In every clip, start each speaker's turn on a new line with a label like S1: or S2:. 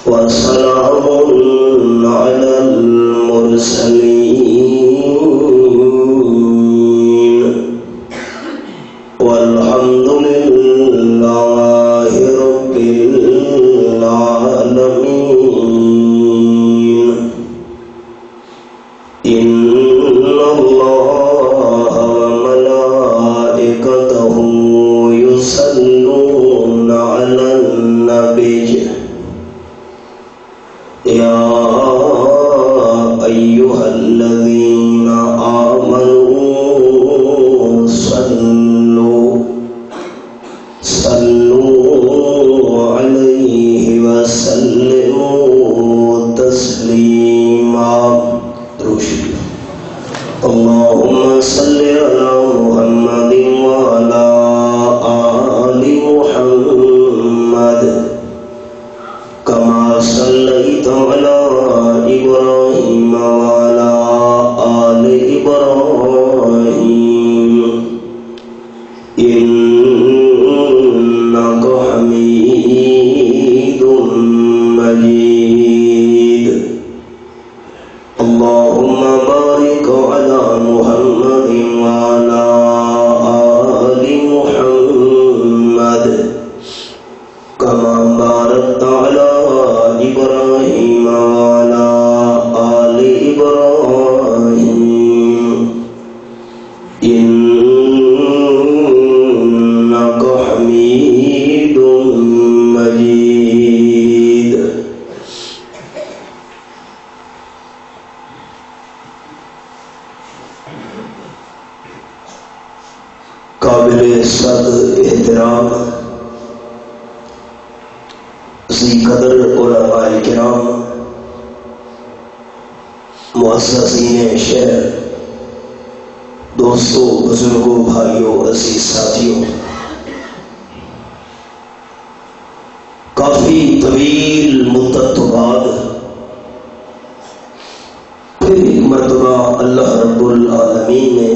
S1: وسلام على المرسلين والحمد لله رب العالمين. إن الله وملائكته يصلون على النبي يا أيها الذين آمنوا صلوا عليه وسلموا تسليما. اللهم صل على محمد وعلى آل محمد كما صليت على إبراهيم وعلى آل إبراهيم إنك حميد مجيد. اللهم بارك على محمد وعلى آل محمد كما باركت على إبراهيم وعلى آل إبراهيم إنك حميد مجيد. قابل صد احترام ذی قدر علماء کرام، معززین شہر، دوستوں، بزرگوں، بھائیوں، عزیز ساتھیوں، کافی طویل مدت تو بعد پھر ایک مرتبہ اللہ رب العالمین نے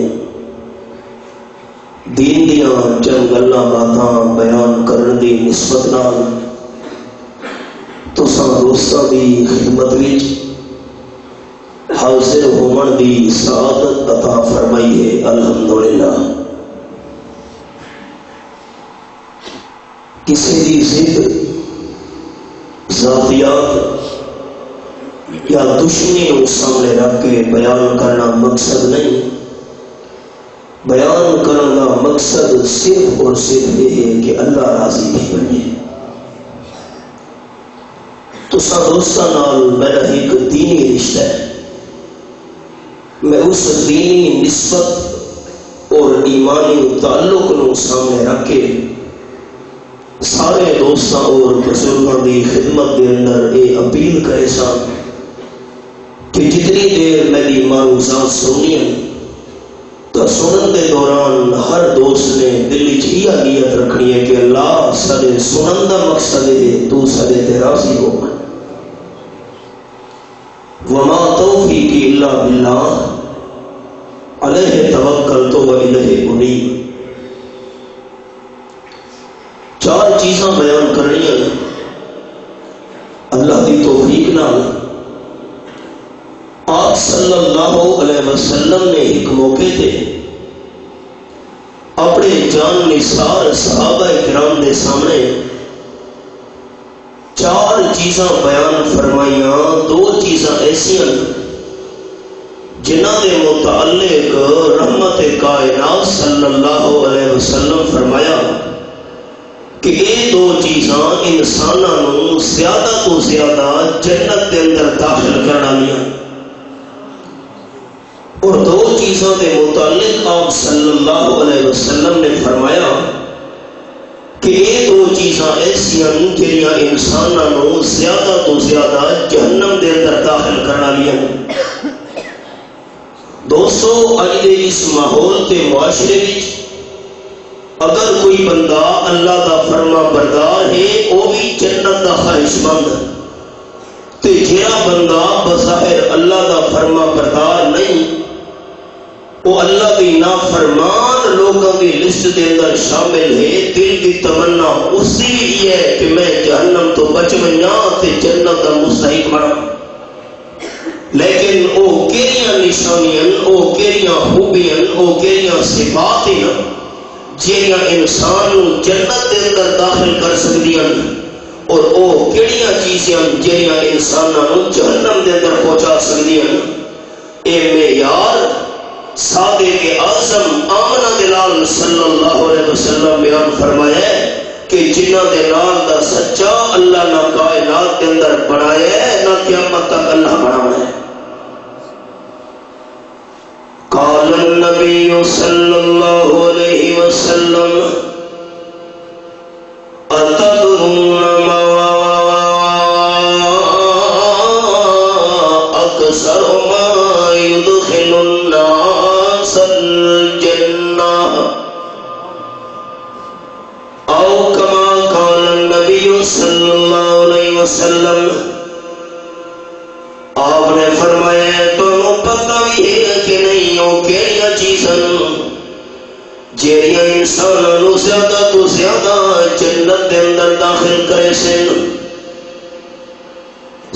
S1: دین دیاں چند گلاں باتاں بیان کرن دی نسبت نال تساں دوستاں دی خدمت وچ حاضر ہون دی سعادت عطا فرمائی ہے. الحمدللہ. کسی دی ضد، ذاتیات یا دشمنی کو سامنے رکھ کے بیان کرنا مقصد نہیں. بیان کرنا مقصد صرف اور صرف یہ ہے کہ اللہ راضی بھی بنے. تساں دوستاں نال میرا ایک دینی رشتہ ہے. میں اس دینی نسبت اور ایمانی تعلق کو سامنے رکھ کے سارے دوستاں اور بزرگاں دی خدمت دے اندر یہ اپیل کرے سا کہ جتنی دیر میری معروضات سننی تو سنن دے دوران ہر دوست نے دل وچ یہ نیت رکھنی ہے کہ اللہ سارے سنن دا مقصد ہے تو سارے تے راضی ہو. وما توفیقی الا باللہ علیہ توکلت و الیہ انیب. چار چیزاں بیان کرنی ہیں اللہ دی توفیق نال. آپ صلی اللہ علیہ وسلم نے ایک موقع تے اپنے جان نثار صحابہ کرام دے سامنے چار چیزاں بیان فرمائیاں. دو چیزاں ایسی ہیں جنہ دے متعلق رحمت کائنات صلی اللہ علیہ وسلم فرمایا کہ یہ دو چیزاں انسانوں زیادہ تو زیادہ جنت کے اندر داخل کرنا لیا. اور دو چیزوں کے متعلق آپ صلی اللہ علیہ وسلم نے فرمایا کہ یہ دو چیزاں ایسی ہیں جنہاں انسانوں زیادہ تو زیادہ جہنم کے اندر داخل کرنا لیا. دوستو اج دے اس ماحول تے معاشرے وچ اگر کوئی بندہ اللہ دا فرما بردار ہے وہ بھی جنت دا خواہش مند تے جہاں بندہ بظاہر اللہ دا فرما بردار نہیں وہ اللہ کی نافرمان لوگوں کی لسٹ کے اندر شامل ہے. دل کی تمنا اس کی بھی ہے کہ میں جہنم تو بچ گیا تے جنت نشانیاں او کیڑیاں خوبیاں او کیڑیاں صفات ہیں جیڑیاں انسان نو جنت دے اندر داخل کر سکدیاں اور او کیڑیاں چیزاں جیڑیاں انساناں نو جہنم دے اندر پہنچا سکدیاں. اے معیار صادق اعظم آمنہ دلال صلی اللہ علیہ وسلم بیان فرمایا ہے کہ جنہ دے نال دا سچا اللہ نہ کائنات کے اندر بنایا ہے نہ قیامت تک اللہ بنانا ہے. قال النبی صلی اللہ علیہ وسلم اتدرون ما اکثر ما يدخل الناس الجنہ او کما قال النبی صلی اللہ علیہ وسلم. آپ نے فرمایا تو پتہ بھی ہے کہ نہیں ہو کیڑیاں چیزاں جیڑیاں انساناں نو زیادہ تو زیادہ جنت دے اندر داخل کرے سن.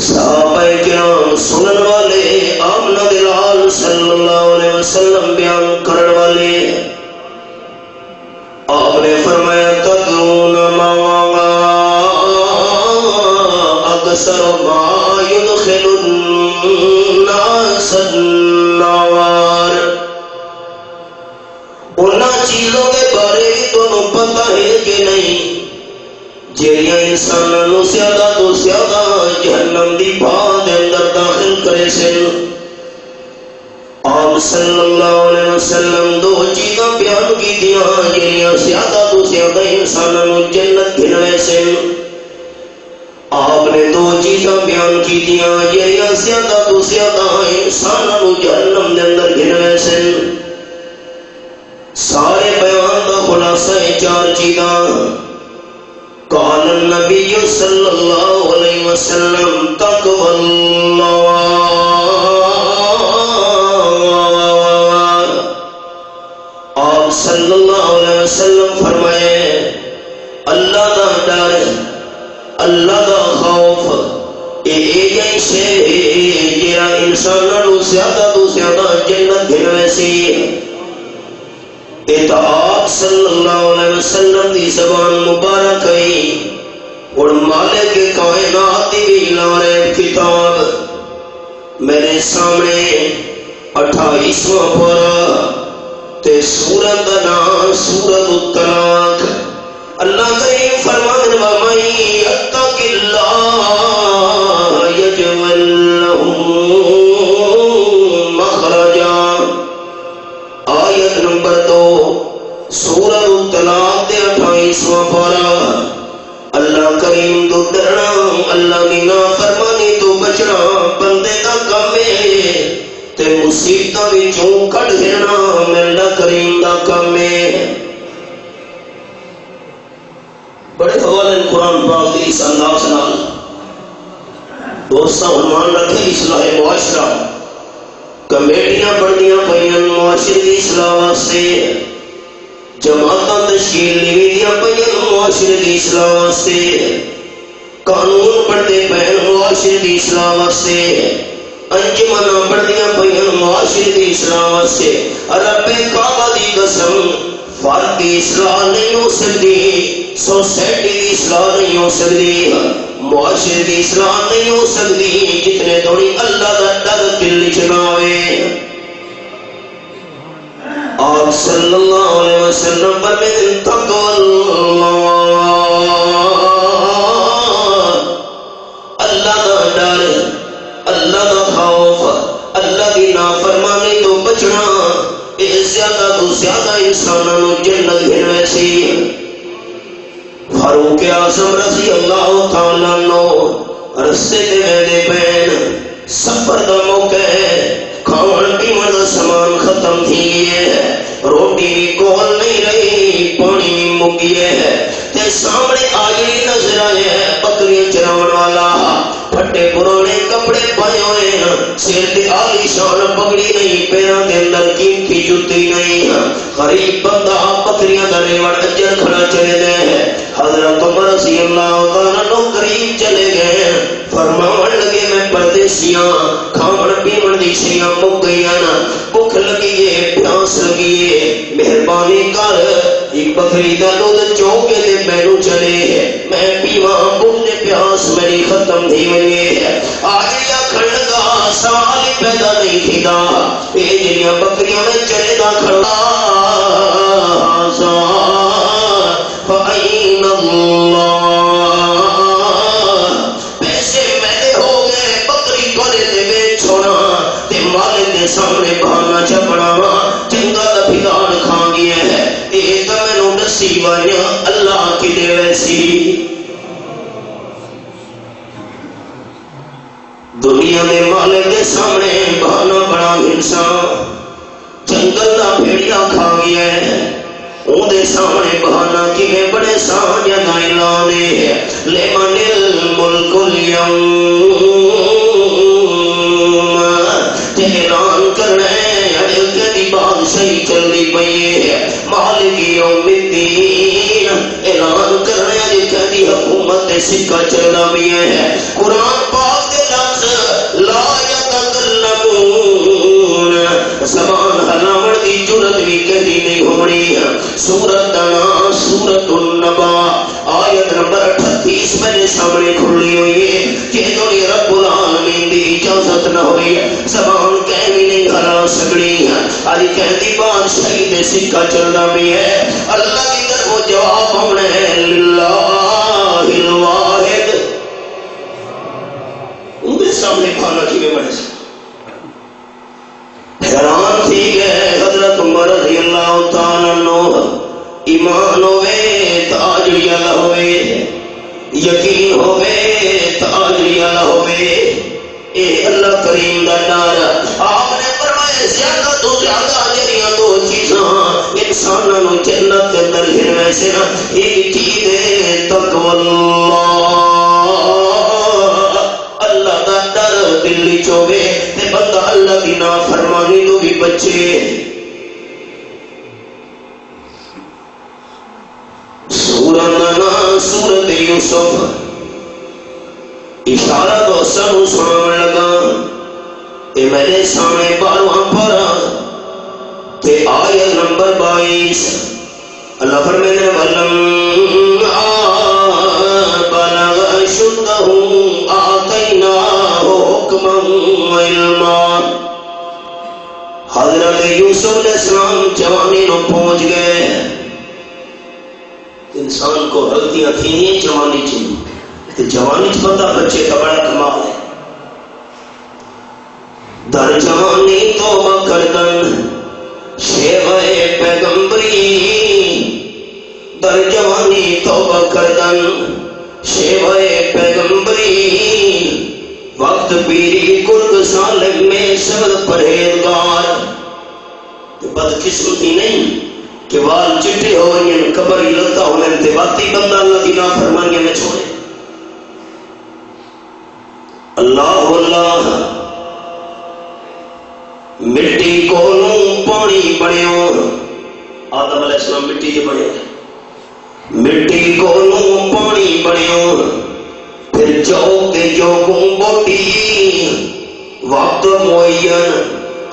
S1: صحابہ کرام سنن والے آمنہ دلال صلی اللہ علیہ وسلم بیان کرن والے آپ نے فرمایا تدرون ما اکثر ما يدخل الناس النار. انہاں چیزوں کے بارے بھی تمہیں پتہ ہے کہ نہیں جیڑیاں انساناں نو زیادہ تو زیادہ جہنم دی بھاں دے اندر داخل کرے سن. آپ صلی اللہ علیہ وسلم دو چیزاں بیان کی دیاں جنیاں زیادہ تو زیادہ انسانوں نو جنت گھنوے سے. آپ نے دو چیزاں بیان کی دیاں جنیاں زیادہ تو زیادہ انسانوں نو جہنم دے اندر گھنوے سے. سارے بیان دا خلاصہ چار چیزاں. قال النبی صلی اللہ علیہ وسلم تقوی اللہ. آپ صلی اللہ علیہ وسلم فرمائے اللہ دا ڈر اللہ دا خوف یہ شے جڑا انساناں نو زیادہ تو زیادہ جنت گھنوے سی. آپ صلی اللہ علیہ وسلم دی زبان مبارک ہے اور مالک کائنات دی لاریب کتاب میرے سامنے 28واں پارہ تے سورت دا نام سورت الطلاق. اللہ کریم فرمان وَمَن يَتَّقِ اللَّهَ يَجْعَل لَّهُ مَخْرَجًا. آیت نمبر 2 سورت الطلاق دے 28واں پارہ. اللہ کریم تو ڈرنا اللہ کی نافرمانی تو بچنا بندے دا کام ہے تے مصیبتاں وچوں کڈ دینا میرا کریم دا کام ہے. بڑے حوالے قرآن پاک دی اس انداز نال دوستاں عنوان رکھے اصلاح معاشرہ. کمیٹیاں بڑھیاں پئیاں معاشرے دی اصلاح واسطے, جماعتاں تشکیل دیاں پئیاں معاشرے دی اصلاح واسطے, قانون بڑھتے پئے معاشرے دی اصلاح واسطے, انجمناں بڑھدیاں پئیاں معاشرے دی اصلاح واسطے. رب کعبہ دی قسم فرد کی اصلاح نہیں ہو سکتی, سوسائٹی کی اصلاح نہیں ہو سکتی, معاشرے کی اصلاح نہیں ہو سکتی جتنے تھوڑی اللہ کا ڈر دل وچ نہ ہوئے. آپ صلی اللہ علیہ وسلم فرماتے تقوی اللہ کا ڈر, اللہ کا خوف, اللہ کی نافرمانی تو بچنا یہ زیادہ تو زیادہ انسانوں جنت گھنوے سی. فاروق اعظم رضی اللہ تعالیٰ عنہ رستے تے ویندے پین, سفر دا موقع ہے, کھان پیون دا سامان ختم تھی ہے, روٹی بھی کول نہیں رہی, پانی بھی مک گیا ہے, تے سامنے آئی نظر آئے بکریاں چراون والا, پھٹے پرانے کپڑے پائے ہوئے ہیں, سر تے عالی شان پگڑی نہیں, پیراں دے اندر قیمتی جوتی نہیں, غریب بندہ بکریاں دا ریوڑ اجر کھڑا چلے گئے ہیں. حضرت عمر رضی اللہ تعالیٰ عنہ قریب چلے گئے, فرماون لگے میں پردیسیاں, کھان پیون دی شیاں مک گئیاں, نہیں کھدا اے جنیاں بکریاں میں چلے دا کھڑا فَأَيْنَ اللَّهِ پیسے میرے ہو گئے بکری گولے دے بیچ چھوڑا تے مالک دے سامنے بہانا چپڑا چنگا دا بھگاڑ کھا گیا ہے اے تو میں نو نسی وانیا اللہ کی دے ویسی دنیا میں مالک کے سامنے بہانا بڑا انسان جنگل دا بھیڑیا کھا گیا ہے اون دے سامنے بہانا کیویں بڑے سان جگہ اعلانے لمن الملک اليوم اعلان کرنا ہے عدل دی بادشاہی چلدی پئی ہے مالک یوم الدین اعلان کرنا ہے عدل دی حکومت دے سکہ چلدا پیا ہے قرآن پاک دے لفظ لا یتکلمون زبان ہلاوڑ دی جرت بھی کدی نہیں ہونی سورت دانا سورت النبا آیت نمبر 38 میرے سامنے کھلی ہوئی ہے کہ دنیا رب العالمین دی اجازت نہ ہوئی زبان کہیں بھی نہیں ہلا سکڑی آج کہتی بادشاہی دے سکہ چلنا بھی ہے اللہ کی طرف جواب ہونے للہ الواحد ان کے سامنے کھانا کی میں بڑھے حیران تھی گئے حضرت عمر رضی اللہ تعالیٰ عنہ ایمان ہوئے تاجری اللہ ہوئے یقین ہوئے تاجری اللہ ہوئے اے اللہ کریم دا ڈر آپ نے فرمایا زیادہ تو زیادہ جڑیاں دو چیزاں انساناں نو جنت دے اندر گھنوے سے نا ایک چیز ہے تقوی اللہ دا ڈر دل وچ ہوے تے بندہ اللہ دی نافرمانی تو بھی بچے سورت یوسف اشارہ دوستاں نو سناون لگا اے میرے سامنے 12واں پارا تے آیت نمبر 22 اللہ فرمانے ولم بلغ اشدہ آتیناہ حکما وعلما حضرت یوسف علیہ السلام جوانی نو پہنچ گئے انسان کو غلطیاں تھیں جوانی چاہیے جوانی بندہ بچے کا بڑا کمال ہے در جوانی توبہ کردن شیوہ پیغمبری در جوانی توبہ کردن شیوہ پیغمبری وقت پیری قرب سالم میں سبد پرہیزگار بدقسمتی نہیں کہ وال چٹے ہو رہی قبر ہی لگتا ہونے تے باتی بندہ اللہ دی نافرمانیاں میں چھوڑے اللہ اللہ مٹی کو پانی بنیو آدم علیہ السلام مٹی کے بنے مٹی کو پانی بنیو پھر چوک دے چوکوں بوٹی وقت معین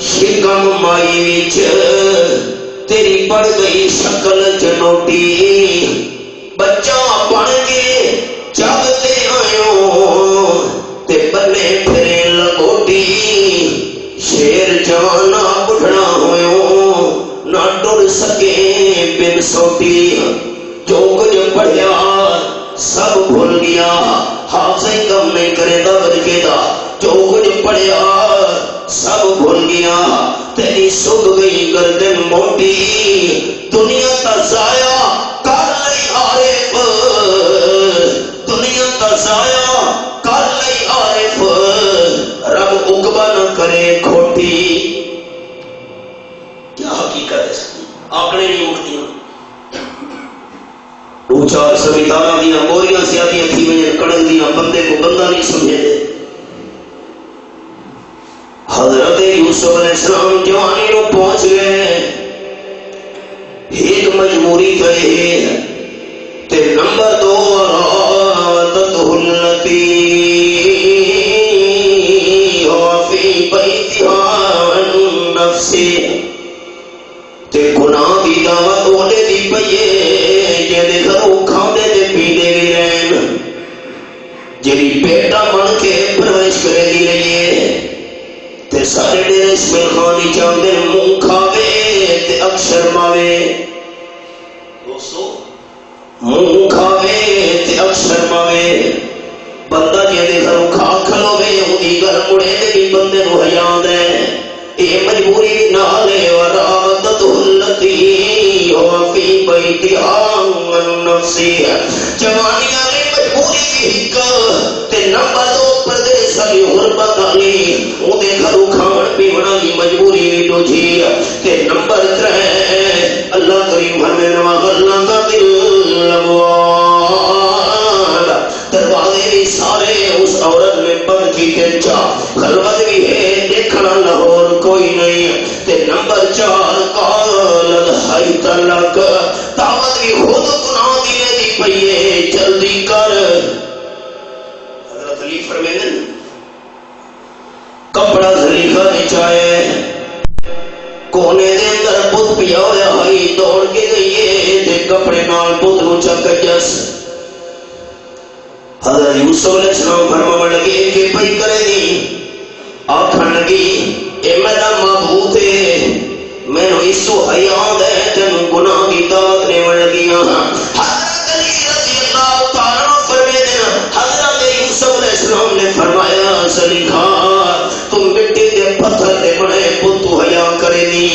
S1: شکم مائی وچ تیری پڑ گئی شکل چنوٹی بچہ بن کے جب تے آئیو تے بنے پھرے لگوٹی شیر جوانا بڑھنا ہوئیو نہ ڈر سکے بن سوٹی جو کچھ پڑھیا سب بھول گیا حافظ کم نہیں کرے دا برکے دا جو کچھ پڑھیا سب بھول گیا تیری سگ گئی گردن موٹی دنیا کا ضائع کر لئی عارف دنیا کا ضائع کر لئی عارف رب عقبہ نہ کرے کھوٹی کیا حقیقت ہے آنکڑے نہیں اٹھتی چار سبھی تارا دینا موریاں سیادیاں تھی میں کڑن دینا بندے کو بندہ نہیں سمجھے دے حضرت یوسف علیہ السلام جوانی نو پہنچ گئے ایک مجبوری تھے تے نمبر 2 رادتہ التی فی بیتہا عن نفسی تے گناہ دی دعوت اولے دی پئیے جیدے گھروں کھاندے دے پینے بھی رہن جیدی بیٹا بن کے پرورش کرے دی رہیے تے سارے ڈیرے چاہتے منہ کھاوے تے اکثر ماوے دوستو منہ کھاوے تے اکثر ماوے بندہ جے گھروں کھا کھلوے اونی گھر مڑے تے بھی بندے نو حیا دے اے مجبوری نال ورادت التی ہو فی بیتہا من نفسی جوانی والی مجبوری ایک تے نمبر دو پردیس والی غربت والی اودے گھروں کھان پیون والی مجبوری دوجھی تے نمبر 3 اللہ کریم ہمیں وغلنا کا دل دروازے بھی سارے اس عورت میں بند کی تیجا خلوت بھی ہے دیکھنا لاہور کوئی نہیں تے نمبر 4 قال حیت لک دعوت بھی خود گناہ دینے دی پئیے جلدی کر حضرت علی فرمیدن کپڑا زلیخہ نے چاہے کونے دے اندر بت پیا ہویا ہائی دوڑ کے گئیے تے کپڑے نال بت نو چک جس حضرت یوسف علیہ السلام فرمان لگے کہ پئی کرے دی آکھن لگی اے میرا معبود ہے میں نو اس تو حیا دے تینوں گناہ کی دعوت دیون لگی ہاں حضرت علی رضی اللہ تعالی عنہ فرمیندے حضرت یوسف علیہ السلام نے فرمایا زلیخا تم مٹی دے پتھر دے بنے بت حیا کرے دی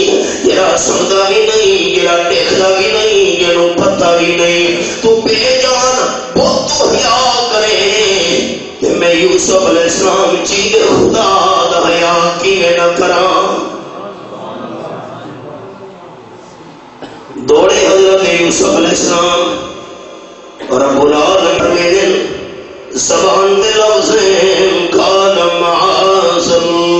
S1: جڑا سندا بھی نہیں جڑا دیکھدا بھی نہیں جنوں پتہ بھی نہیں تو بے جان بت حیا میں یوسف علیہ السلام چیز خدا دا حیا کیویں نہ کراں دوڑے حضرت یوسف علیہ السلام اور رب العالمین فرمیندے زبان دے لفظ قال معاذ اللہ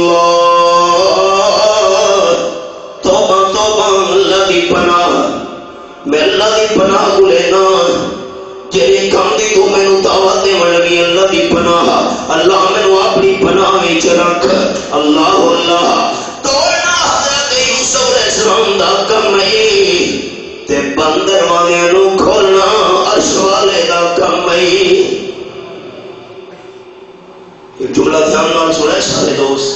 S1: توبہ توبہ اللہ دی پناہ میں اللہ دی پناہ کو لینا جیڑے کام دی تو میں نو دعوت دے لگی اللہ دی پناہ اللہ میں نو اپنی پناہ وچ رکھ اللہ اللہ توڑنا حضرت یوسف علیہ السلام دا کم ہے تے بندر والے نو کھولنا عرش والے دا کم ہے یہ جملہ دھیان نال سنے سارے دوست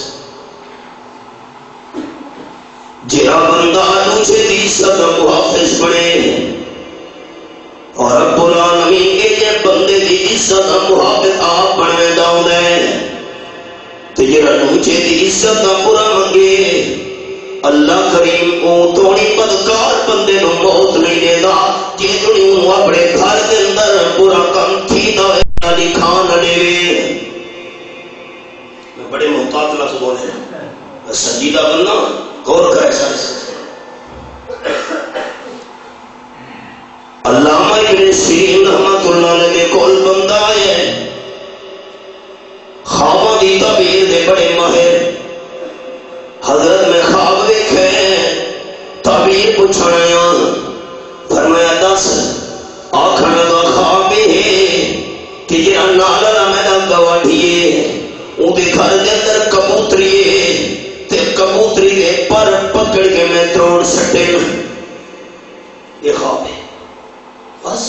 S1: جڑا بندہ دوسرے دی عزت دا محافظ بنے اور رب العالمین کے جے بندے دی عزت دا محافظ آپ بننے داؤں دے تو جڑا دوسرے دی عزت دا برا منگے اللہ کریم او توڑی بدکار بندے نو موت نہیں دے دا جے توڑی او اپنے گھر دے اندر برا کم تھی دا دکھان دے میں بڑے محتاط لفظ بولے سنجیدہ بننا غور کرے سارے سکتے علامہ ابن سیرین رحمت اللہ علیہ کے کول بندہ ہے خوابہ دی تعبیر دے بڑے ماہر حضرت میں خواب دیکھے تعبیر پوچھایا فرمایا دس آکھنے دا خواب ہے کہ جہاں نالا میرا گواٹھیے او دے گھر دے اندر کبوتری تے کبوتری دے پر پکڑ کے میں توڑ سٹے یہ خواب ہے بس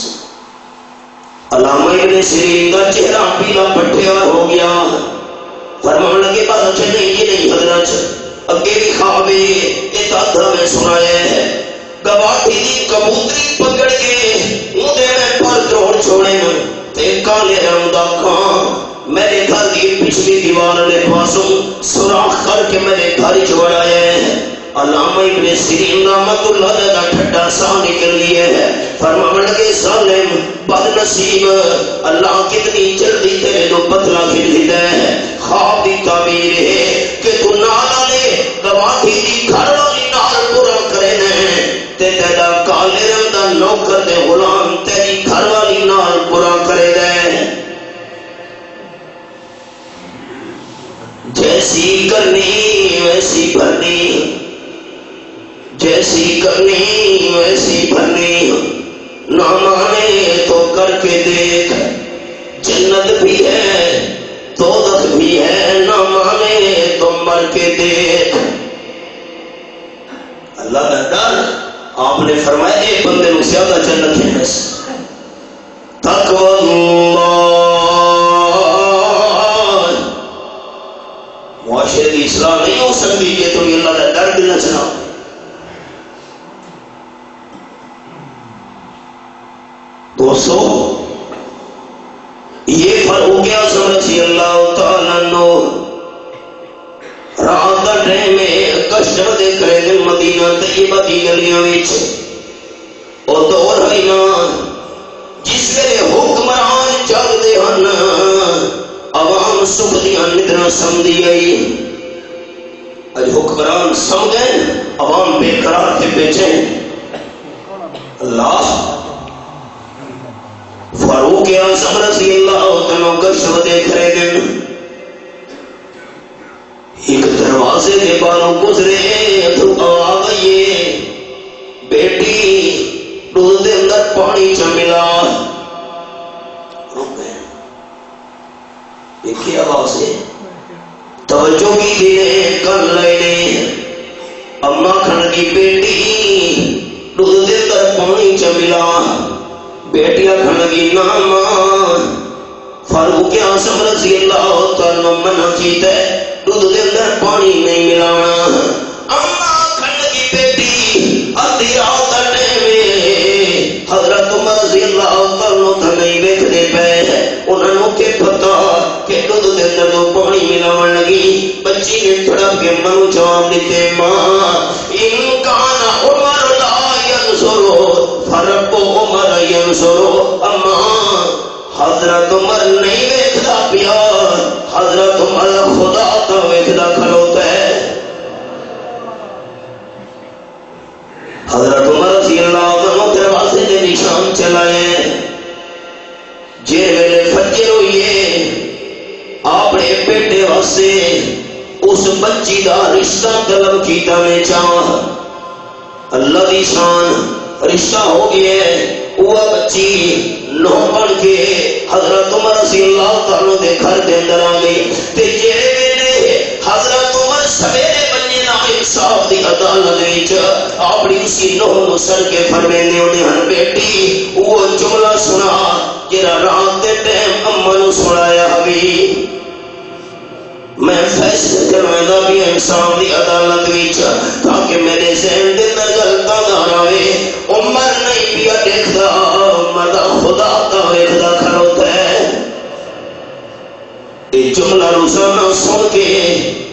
S1: علامہ ابن سیرین کا چہرہ پیلا پٹھیا ہو گیا فرمان لگے بس اچھا نہیں یہ نہیں حضرت اگے بھی خواب ایک آدھا میں سنایا ہے گواٹھی دی کبوتری پکڑ کے اندے میں پر توڑ چھوڑے تے کالے رنگ دا کان میرے گھر کی پچھلی دیوار نے پاسوں سوراخ کر کے میرے گھر چوڑایا ہے علامہ ابن سیرین رحمت اللہ علیہ ٹھڈا سا نکل لیا ہے فرمان لگے ظالم بد نصیب اللہ کتنی جلدی تیرے نو بدلہ پھر دیتا ہے خواب دی تعبیر ہے کہ تو نالا لے گواٹھی دی گھر والی نال برا کرے نے تے تیرا کالے رنگ دا نوکر تے غلام تیری گھر والی نال برا کرے دے جیسی کرنی ویسی بھرنی جیسی کرنی ویسی بھرنی نہ مانے تو کر کے دیکھ جنت بھی ہے دوزخ بھی ہے نہ مانے تو مر کے دیکھ اللہ کا ڈر آپ نے فرمایا ایک بندے میں زیادہ جنت ہے بس تقوی اللہ معاشرے کی اصلاح نہیں ہو سکتی کہ تم اللہ کا ڈر دل نہ چلاؤ. دوستو یہ فاروق اعظم رضی اللہ تعالیٰ عنہ رات کا ٹائم کشٹ دے کرے مدینہ طیبہ کی گلیاں وچ او دور ہے نا جس ویلے حکمران چلدے ہن عوام سکھ دیاں ندراں سمدی آئی. اج حکمران سم گئے عوام بے قرار تے بے چین. اللہ فاروق اعظم رضی اللہ عنہ کشت دیکھ رہے گئے. ایک دروازے کے باہر گزرے تو آ گئی بیٹی دودھ دے اندر پانی چ ملا. رک گئے دیکھی آواز ہے توجہ کی دینے کر لینے. اما کھن کی بیٹی دودھ دے اندر پانی چ ملا. بیٹیاں کھن کی ناما. فاروق اعظم رضی اللہ تعالیٰ منع کیتا ہے دودھ دے اندر پانی نہیں ملانا. اما کھن کی بیٹی ادھی رات کا ٹائم حضرت عمر رضی اللہ تعالیٰ عنہ نہیں ویکھدے پئے. انہاں نوں کہ پتہ کہ دودھ دے اندر جو پانی ملاون لگی. بچی نے تڑپ کے منہ جواب دیتے ماں ان کان عمر لا ینصر فرب عمر ینصر. اما حضرت عمر نہیں ویکھدا پیا حضرت عمر خدا کا ویکھدا کھلوتا ہے. حضرت عمر رضی اللہ عنہ دروازے دے نشان چلائے. جے ویلے فجر ہوئیے اپنے بیٹے واسطے اس بچی دا رشتہ طلب کیتا میں چاہ. اللہ دی شان رشتہ ہو گیا. وہ بچی نو بن کے حضرت عمر رضی اللہ تعالیٰ دے گھر دے اندر آ گئی. تے جے ویلے حضرت عمر سویرے بننے نا انصاف دی عدالت وچ اپنی اسی نو نو سر کے فرمیندے ہونے ہن بیٹی وہ جملہ سنا جڑا رات دے ٹائم اما نو سنایا حبیب. میں فیصلہ کروانا بھی انصاف دی عدالت وچ تاکہ میرے ذہن دے اندر غلطاں نہ آوے. عمر نہیں پیا دیکھدا عمر دا خدا کا ویکھدا کھلوتا ہے. یہ جملہ روزانہ سن کے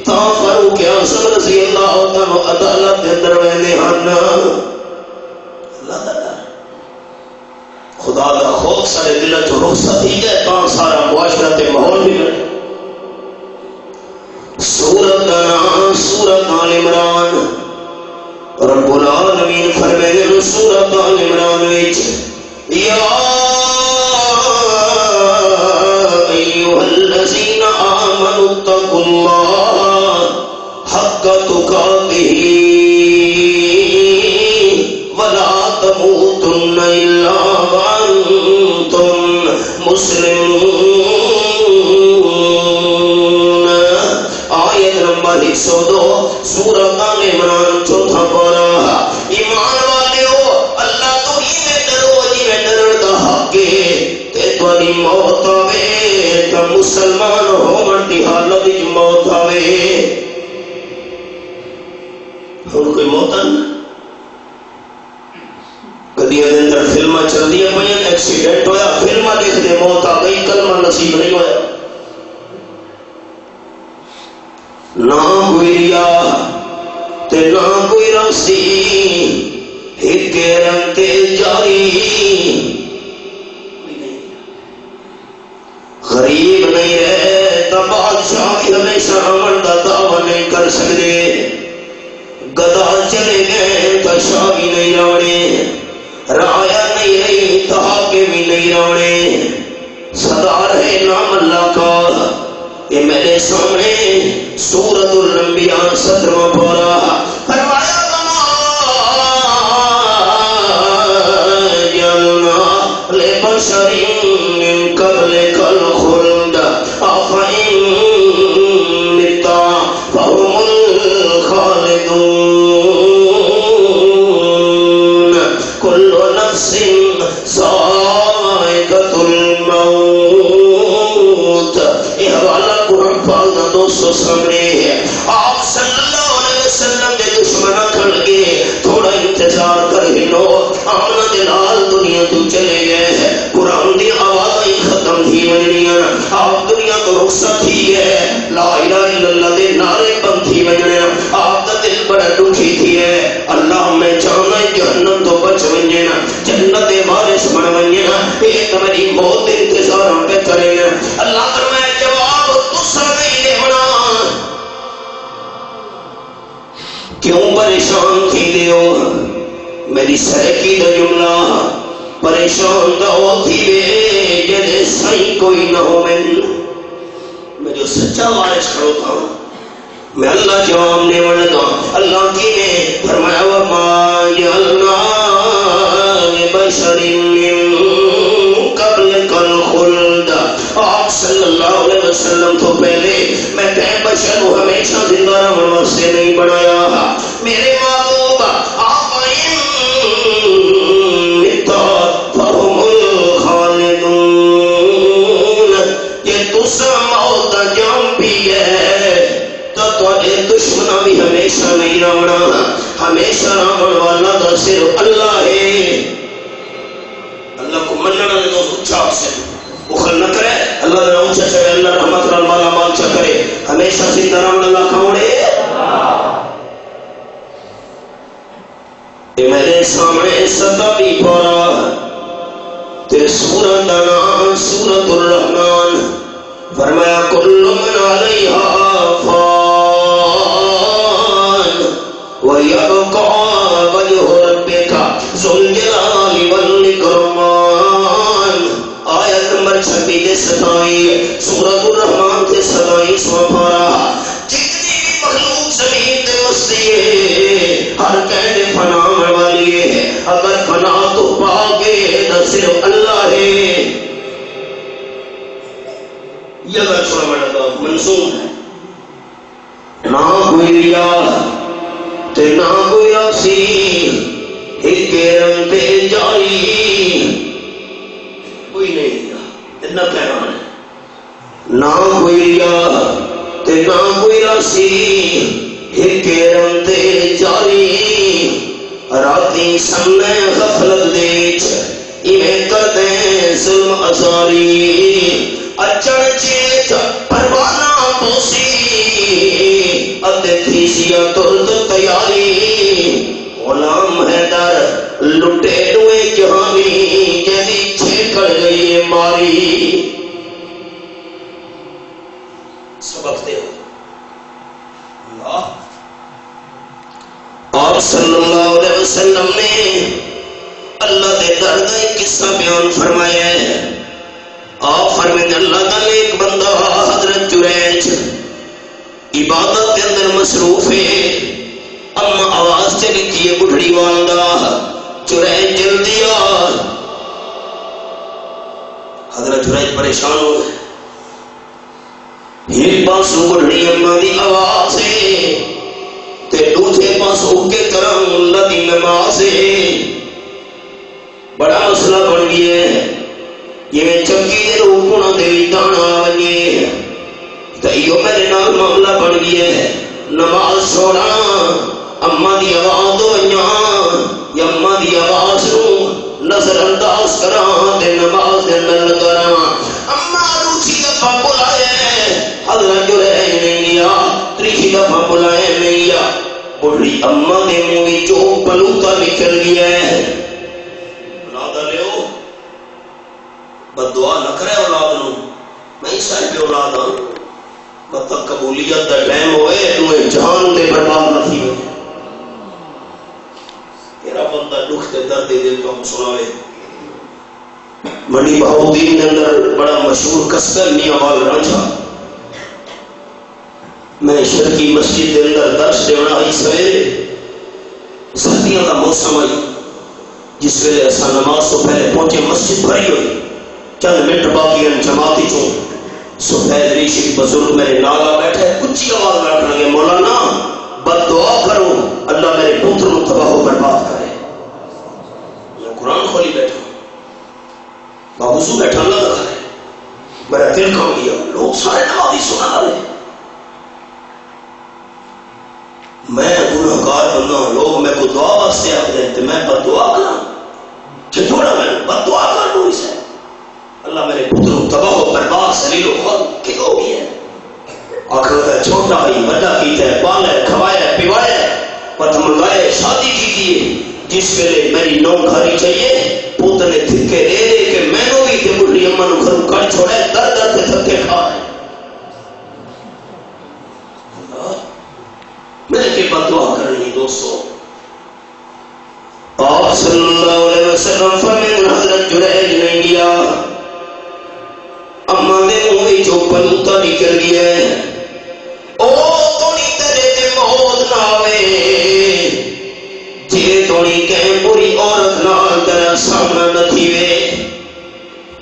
S1: تا فاروق اعظم رضی اللہ تعالیٰ عدالت دے اندر ویندے ہن. اللہ دا ڈر خدا دا خوف سارے دل چ رخصت ہی جائے تا سارا معاشرہ تے ماحول بھی بنے. سورت کا نام سورت آل عمران. رب العالمین فرمائے سورت آل عمران وچ یا ایھا الذین آمنوا اتقوا اللہ حق تقاتہ ولا تموتن الا وانتم مسلمون. 102 سورۃ آل عمران چوتھا پارہ. ایمان والےو اللہ تو ہی ڈرو جی ڈرن دا حق ہے. تے تہاڈی موت آوے تے مسلمان ہون دی حالت وچ موت آوے. ہن کوئی موت نہیں. گڈیاں دے اندر فلماں چلدیاں پئیاں ایکسیڈنٹ ہویا فلماں دیکھدے موت آ گئی کلمہ نصیب نہیں ہویا. نہ کوئی ریا تے نہ کوئی رسی ایک رنگ تے جاری. غریب نہیں ہے تو بادشاہ ہمیشہ امن کا دعوی نہیں کر سکتے. گدا چلے گئے تو شاہ بھی نہیں راونے. رایا نہیں رہی تو حاکم بھی نہیں راونے. صدا رہے نام اللہ کا. یہ میرے سامنے سورۃ الانبیاء 17واں پارہ فرمایا جعلنا لبشر من قبلک الخلد افإن مت فهم الخالدون. كل نفس ذائقۃ الموت. یہ حوالہ قرآن پاک کا 200 سامنے ہے. آپ صلی اللہ علیہ وسلم دے دشمن کھڑ گئے تھوڑا انتظار کر ہنو آمنا دلال دنیا تو چلے گئے قرآن دی آواز ختم تھی ونیا آپ دنیا تو رخصت تھی ہے لا الہ الا اللہ دے نعرے بند تھی ونیا آپ دا دل بڑا دکھی تھی ہے اللہ میں چاہنا جہنم تو بچ ونیا جنت وارث بن ونیا ایک میری موت انتظار پہ کرے اللہ فرمائے جواب تسا نہیں دیونا کیوں پریشان تھی دیو میری سہکی دا جملہ پریشان دا ہو تھی بے جدے سائیں کوئی نہ ہو میں جو سچا وارث کھڑو تھا میں اللہ جواب نے ونگا اللہ کی نے فرمایا وما جعلنا لبشر من قبلک الخلد آپ صلی اللہ علیہ وسلم تو پہلے میں تے بشر کو ہمیشہ زندہ رہنے سے نہیں بنایا میرے محبوب آپ فهم الخالدون یہ تسا موت جام بھی ہے تو تھوڑے دشمنہ بھی ہمیشہ نہیں رہنا ہمیشہ رہن والا تو صرف اللہ ہے اللہ کو مننا دے تو اچھا سے بخل نہ کرے اللہ نے اونچا چاہے اللہ رحمت والا مال چا کرے ہمیشہ زندہ رہن اللہ کھوڑے میرے سامنے ستاوی پورا تے سورت نام سورت الرحمن فرمایا کل من علیہا فان ویبقى وجہ ربک ذو الجلال والاکرام آیت نمبر 26 سورت الرحمن تے 27 پارا جتنی بھی مخلوق زمین تے مستی ہے ہر قید فنا والی ہے اگر فنا تو پاگے نہ صرف اللہ ہے یہ اگر سورہ مدد منصوب ہے نہ کوئی ریا تے نہ کوئی آسی ایک رنگ پہ جاری کوئی نہیں ریا اتنا کہنا ہے نہ کوئی ریا تے نہ کوئی آسی ایک رنگ تے جاری راتی سمنے غفلت دیچ ایمیں کردے ظلم ازاری اچھڑ چیت پروانا پوسی ادھے تھیسیا ترد تیاری غلام حیدر لٹے دوئے جہانی جیدی چھیکڑ گئی ماری سبق دے ہو اللہ آپ صلی اللہ علیہ وسلم نے اللہ دے درد ایک قصہ بیان فرمایا ہے آپ فرمائیں اللہ تعالی ایک بندہ حضرت جریج عبادت کے اندر مصروف ہے اما آواز چلی تھی بڑھڑی والدہ جریج جلدی آ حضرت جریج پریشان ہو گئے ایک پاسو بڑھڑی اما دی آواز ہے تے دوسرے پاسو کے کرم اللہ دی نماز ہے بڑا مسئلہ بن گیا ہے یہ میں چکی دے روپنا دے دانا بنگے تیو میرے نال معاملہ بن گیا ہے نماز چھوڑا اما دی آواز دو یا اما دی آواز رو نظر انداز کرا دے نماز دے نل کرا اما روچی دفعہ بلائے حضرت جو رہے نہیں گیا تریچی دفعہ بلائے نہیں گیا بڑی اما دے موی جو پلوتا نکل گیا ہے اولاد لیو بدعا نہ کرے اولاد نو میں صاحب اولاد ہوں مطلب قبولیت دا ٹائم ہوئے تمہیں جان دے برباد نہ تھی تیرا بندہ دکھ تے درد دے تو ہم سناوے منی بہاؤدین کے اندر بڑا مشہور قصہ میاں وال رانجھا میں شرکی مسجد کے اندر درس دینا آئی سویرے سردیاں کا موسم آئی جس ویلے ایسا نماز تو پہلے پہنچے مسجد بھری ہوئی چند منٹ باقی جماعتی چوں سفید ریشی بزرگ میرے نالا بیٹھے کچھ آواز میں رکھنا گیا مولانا بد دعا کرو اللہ میرے پتر کو تباہ و برباد کرے میں قرآن کھولی بیٹھا باوضو بیٹھا اللہ کا ہے میرا دل کھا گیا لوگ سارے نمازی سنا رہے میں گناہگار بندہ ہوں، لوگ میں کو دعا واسطے آتے ہیں تو میں بد دعا کروں چھوڑا میں بد دعا کروں اسے اللہ میرے پتر تباہ و برباد سلیل و خود کی ہو گیا آخر چھوٹا ہی بڑا کیتا ہے پالا ہے کھوایا ہے پیوایا ہے پتہ منگائے شادی کی ہے جس ویلے میری نو گھری چاہیے پوت نے دھکے دے دے کہ میں نو بھی کہ بڑی اماں نو گھر کر چھوڑے در در کے تھکے کھا ہے میں کہ بد دعا کرنی دوستو آپ صلی اللہ علیہ وسلم فرمائے حضرت جریج نے گیا اماں نے منہ جو پلوتا نکل گیا ہے او توڑی تیرے تے موت نہ آوے جے توڑی کہیں بری عورت نال تیرا سامنا نہ تھیوے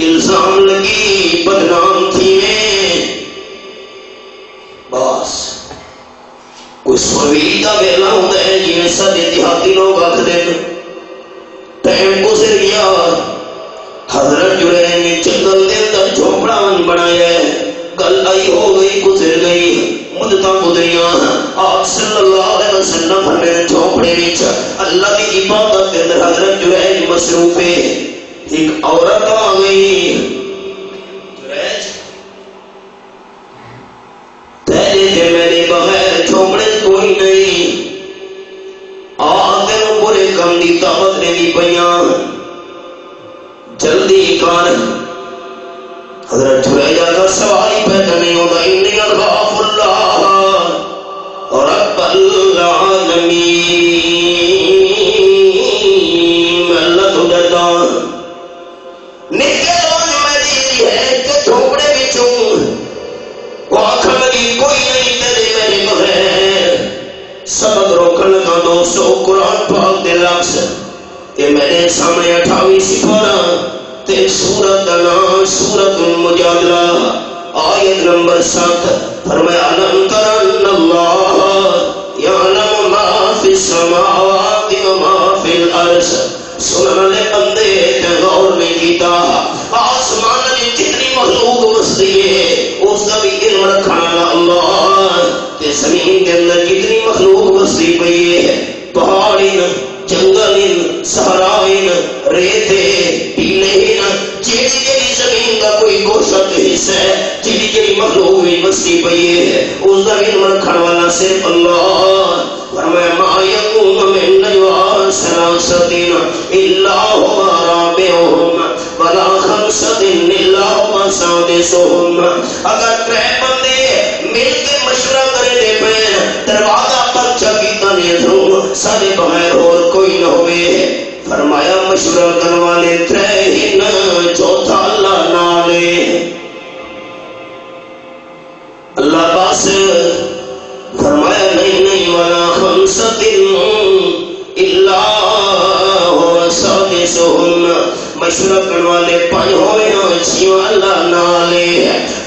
S1: الزام لگی بدنام تھیوے بس کوئی سوئی دا ویلا ہوتا ہے جنہیں سدے دیہاتی لوگ آکھ دیں ٹائم گزر گیا حضرت جڑے نے جنگل دے اندر جھوپڑا بنایا ہے گل آئی ہو گئی گزر گئی مدتاں گزریاں آپ صلی اللہ علیہ وسلم فرمائے جھوپڑے وچ اللہ دی عبادت دے اندر حضرت جڑے مصروف ہے ایک عورت آ گئی جریج تیرے تے میرے بغیر جھوپڑے کوئی نہیں آدھے برے کم دی دعوت نے دی پیاں جلدی کر حضرت جریجہ کا سوال ہی پیدا نہیں ہوتا انی اخاف اللہ رب العالمین میں اللہ تو ڈرتا نکلوان میری ہے کہ جھوپڑے بچوں وہ آنکھا لگی کوئی نہیں تیرے میرے بغیر سبق روکن کا دوستو قرآن پاک دے لفظ کہ میں نے سامنے 28 سپارہ تے سورت نام سورت المجادلہ آیت نمبر 7 فرمایا علم ترن اللہ یعلم ما فی السماوات و ما فی الارض سنن لے بندے تے غور نہیں کیتا آسمان میں جتنی مخلوق بستی ہے اس کا بھی علم رکھنا اللہ تے زمین کے اندر جتنی مخلوق بستی پئی ہے پہاڑین جنگلین صحرائین ریتے ٹیلین جیڑی جیڑی زمین کا کوئی گوشت حصہ ہے جیڑی جیڑی مخلوق بھی بستی پئی ہے اس کا علم رکھنے والا صرف اللہ فرمایا ما یکون من نجوا ثلاثۃ الا هو رابعهم ولا خمسۃ الا هو سادسهم اگر ترے بندے مل کے مشورہ کرے دے پے دروازہ پر چکیتا نہیں دھو سارے بغیر اور کوئی نہ ہوئے فرمایا مشورہ کرنے والے ترے ہی نہ چوتھا اللہ نالے اللہ باس فرمایا نہیں ولا خمسۃ الا هو سادسهم مشورہ کرنے والے پانچ ہوئے چھو اللہ نالے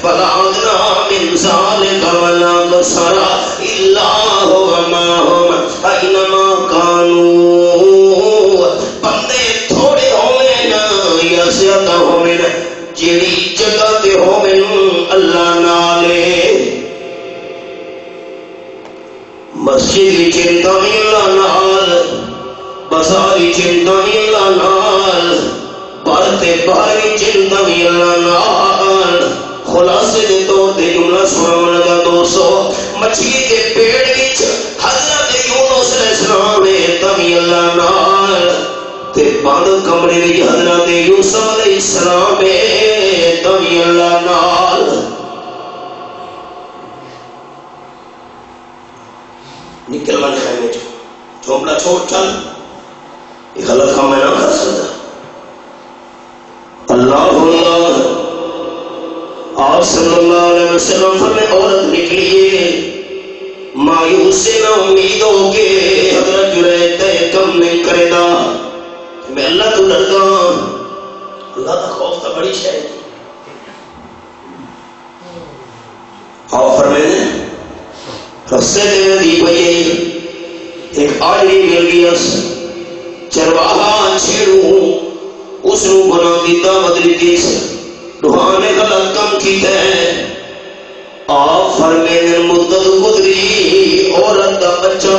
S1: فلا ادنا من ذالک ولا بصر الا هو معهم اینما کانوا بندے تھوڑے ہوئے نا یا زیادہ ہوئے نا جیڑی جگہ تے ہوئے اللہ نالے مسجد بھی چنتا اللہ نال بازاری چنتا اللہ نال بارتے باہری چنتا اللہ نال خلاصے دے طور دے جملہ سناون لگا دوستو مچھلی کے پیڑ وچ حضرت یونس علیہ السلام نے تمی اللہ نال تے بند کمرے وچ حضرت یوسف علیہ السلام نے تمی اللہ نال نکل من خیمے چوپڑا چھوڑ چل یہ غلط کام میں نہ کر سکتا اللہ اللہ آپ صلی اللہ علیہ وسلم فرمائے عورت نکلیے مایوس سے نہ امید ہو کے حضرت جریج تے کم نہیں کرے گا میں اللہ تو ڈرتا اللہ کا خوف تو بڑی شے ہے آپ فرمائے رستے دے دی پئی ایک آدمی مل گیا چرواہا چھیڑو اس نو بنا دیتا بدلی روحانے غلط کم کیتا ہے آپ فرمائے مدت گزری عورت کا بچہ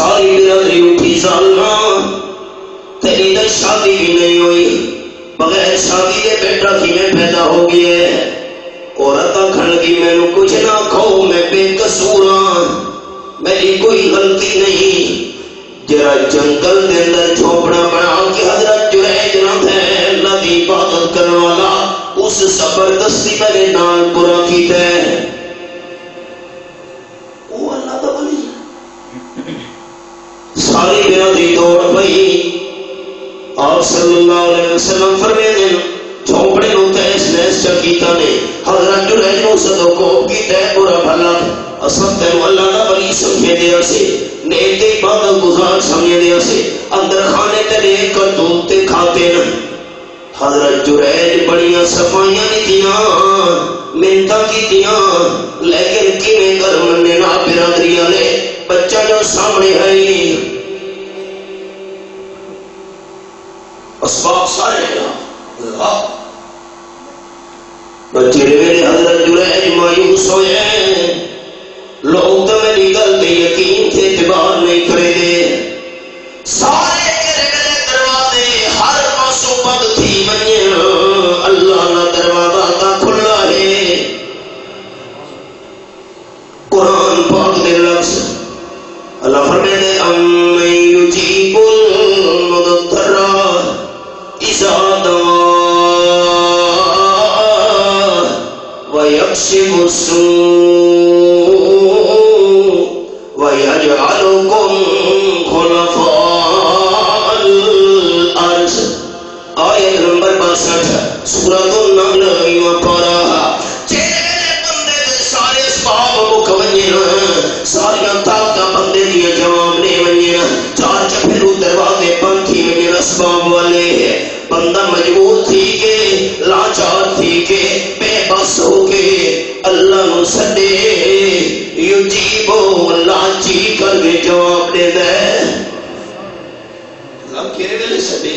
S1: ساری برادری اٹھی ظالما تیری تو شادی بھی نہیں ہوئی بغیر شادی کے بیٹا کی میں پیدا ہو گیا ہے عورت آخر لگی مینو کچھ نہ کھو میں بے قصور ہاں میری کوئی غلطی نہیں جرا جنگل کے اندر جھونپڑا بنا کے حضرت جریج نہ ہے اللہ کی عبادت کرنے والا اس زبردستی میرے نال برا کیتا ہے وہ اللہ کا ولی ساری برادری دوڑ پئی آپ صلی اللہ علیہ وسلم فرماتے ہیں جھونپڑے نو تیس نیس چکیتا نے حضرت جریج نو صدو کو کیتا ہے برا بھلا اصل تینو اللہ کا ولی سمجھے دیا سے نیک عبادت گزار سمجھے دیا سے اندر کھانے تیرے کرتوت تے کھاتے نا حضرت جریج بڑیاں صفائیاں نیتیاں محنتاں کیتیاں لیکن کیویں گھر مننے نہ برادری والے بچہ جو سامنے ہے اسباب سارے اللہ بچے میرے حضرت جریج مایوس ہوئے لوگ تو میری گل پہ یقین سے اعتبار نہیں کرے دے سارے میرے میرے دروازے ہر پاسوں بند تھی منی اللہ نہ دروازہ تا کھلا ہے قرآن پاک دے لفظ اللہ فرماتے ام یجیب المضطر اذا دعا ویکشف السوء وَيَجْعَلُكُمْ خُلَفَاءَ الْأَرْضِ آیت نمبر 62 سورۃ النمل میں پڑھا چہرے بندے دے سارے اسباب مکمل ساری طاقت بندے دی جواب نے ونجے چار چپھرو دروازے بند تھی ونجے اسباب والے بندہ مجبور تھی کہ لاچار تھی کہ بے بس ہو کے اللہ نو سدے یجیبو اللہ جی کر کے جواب دے دے اللہ کیرے ویلے سدے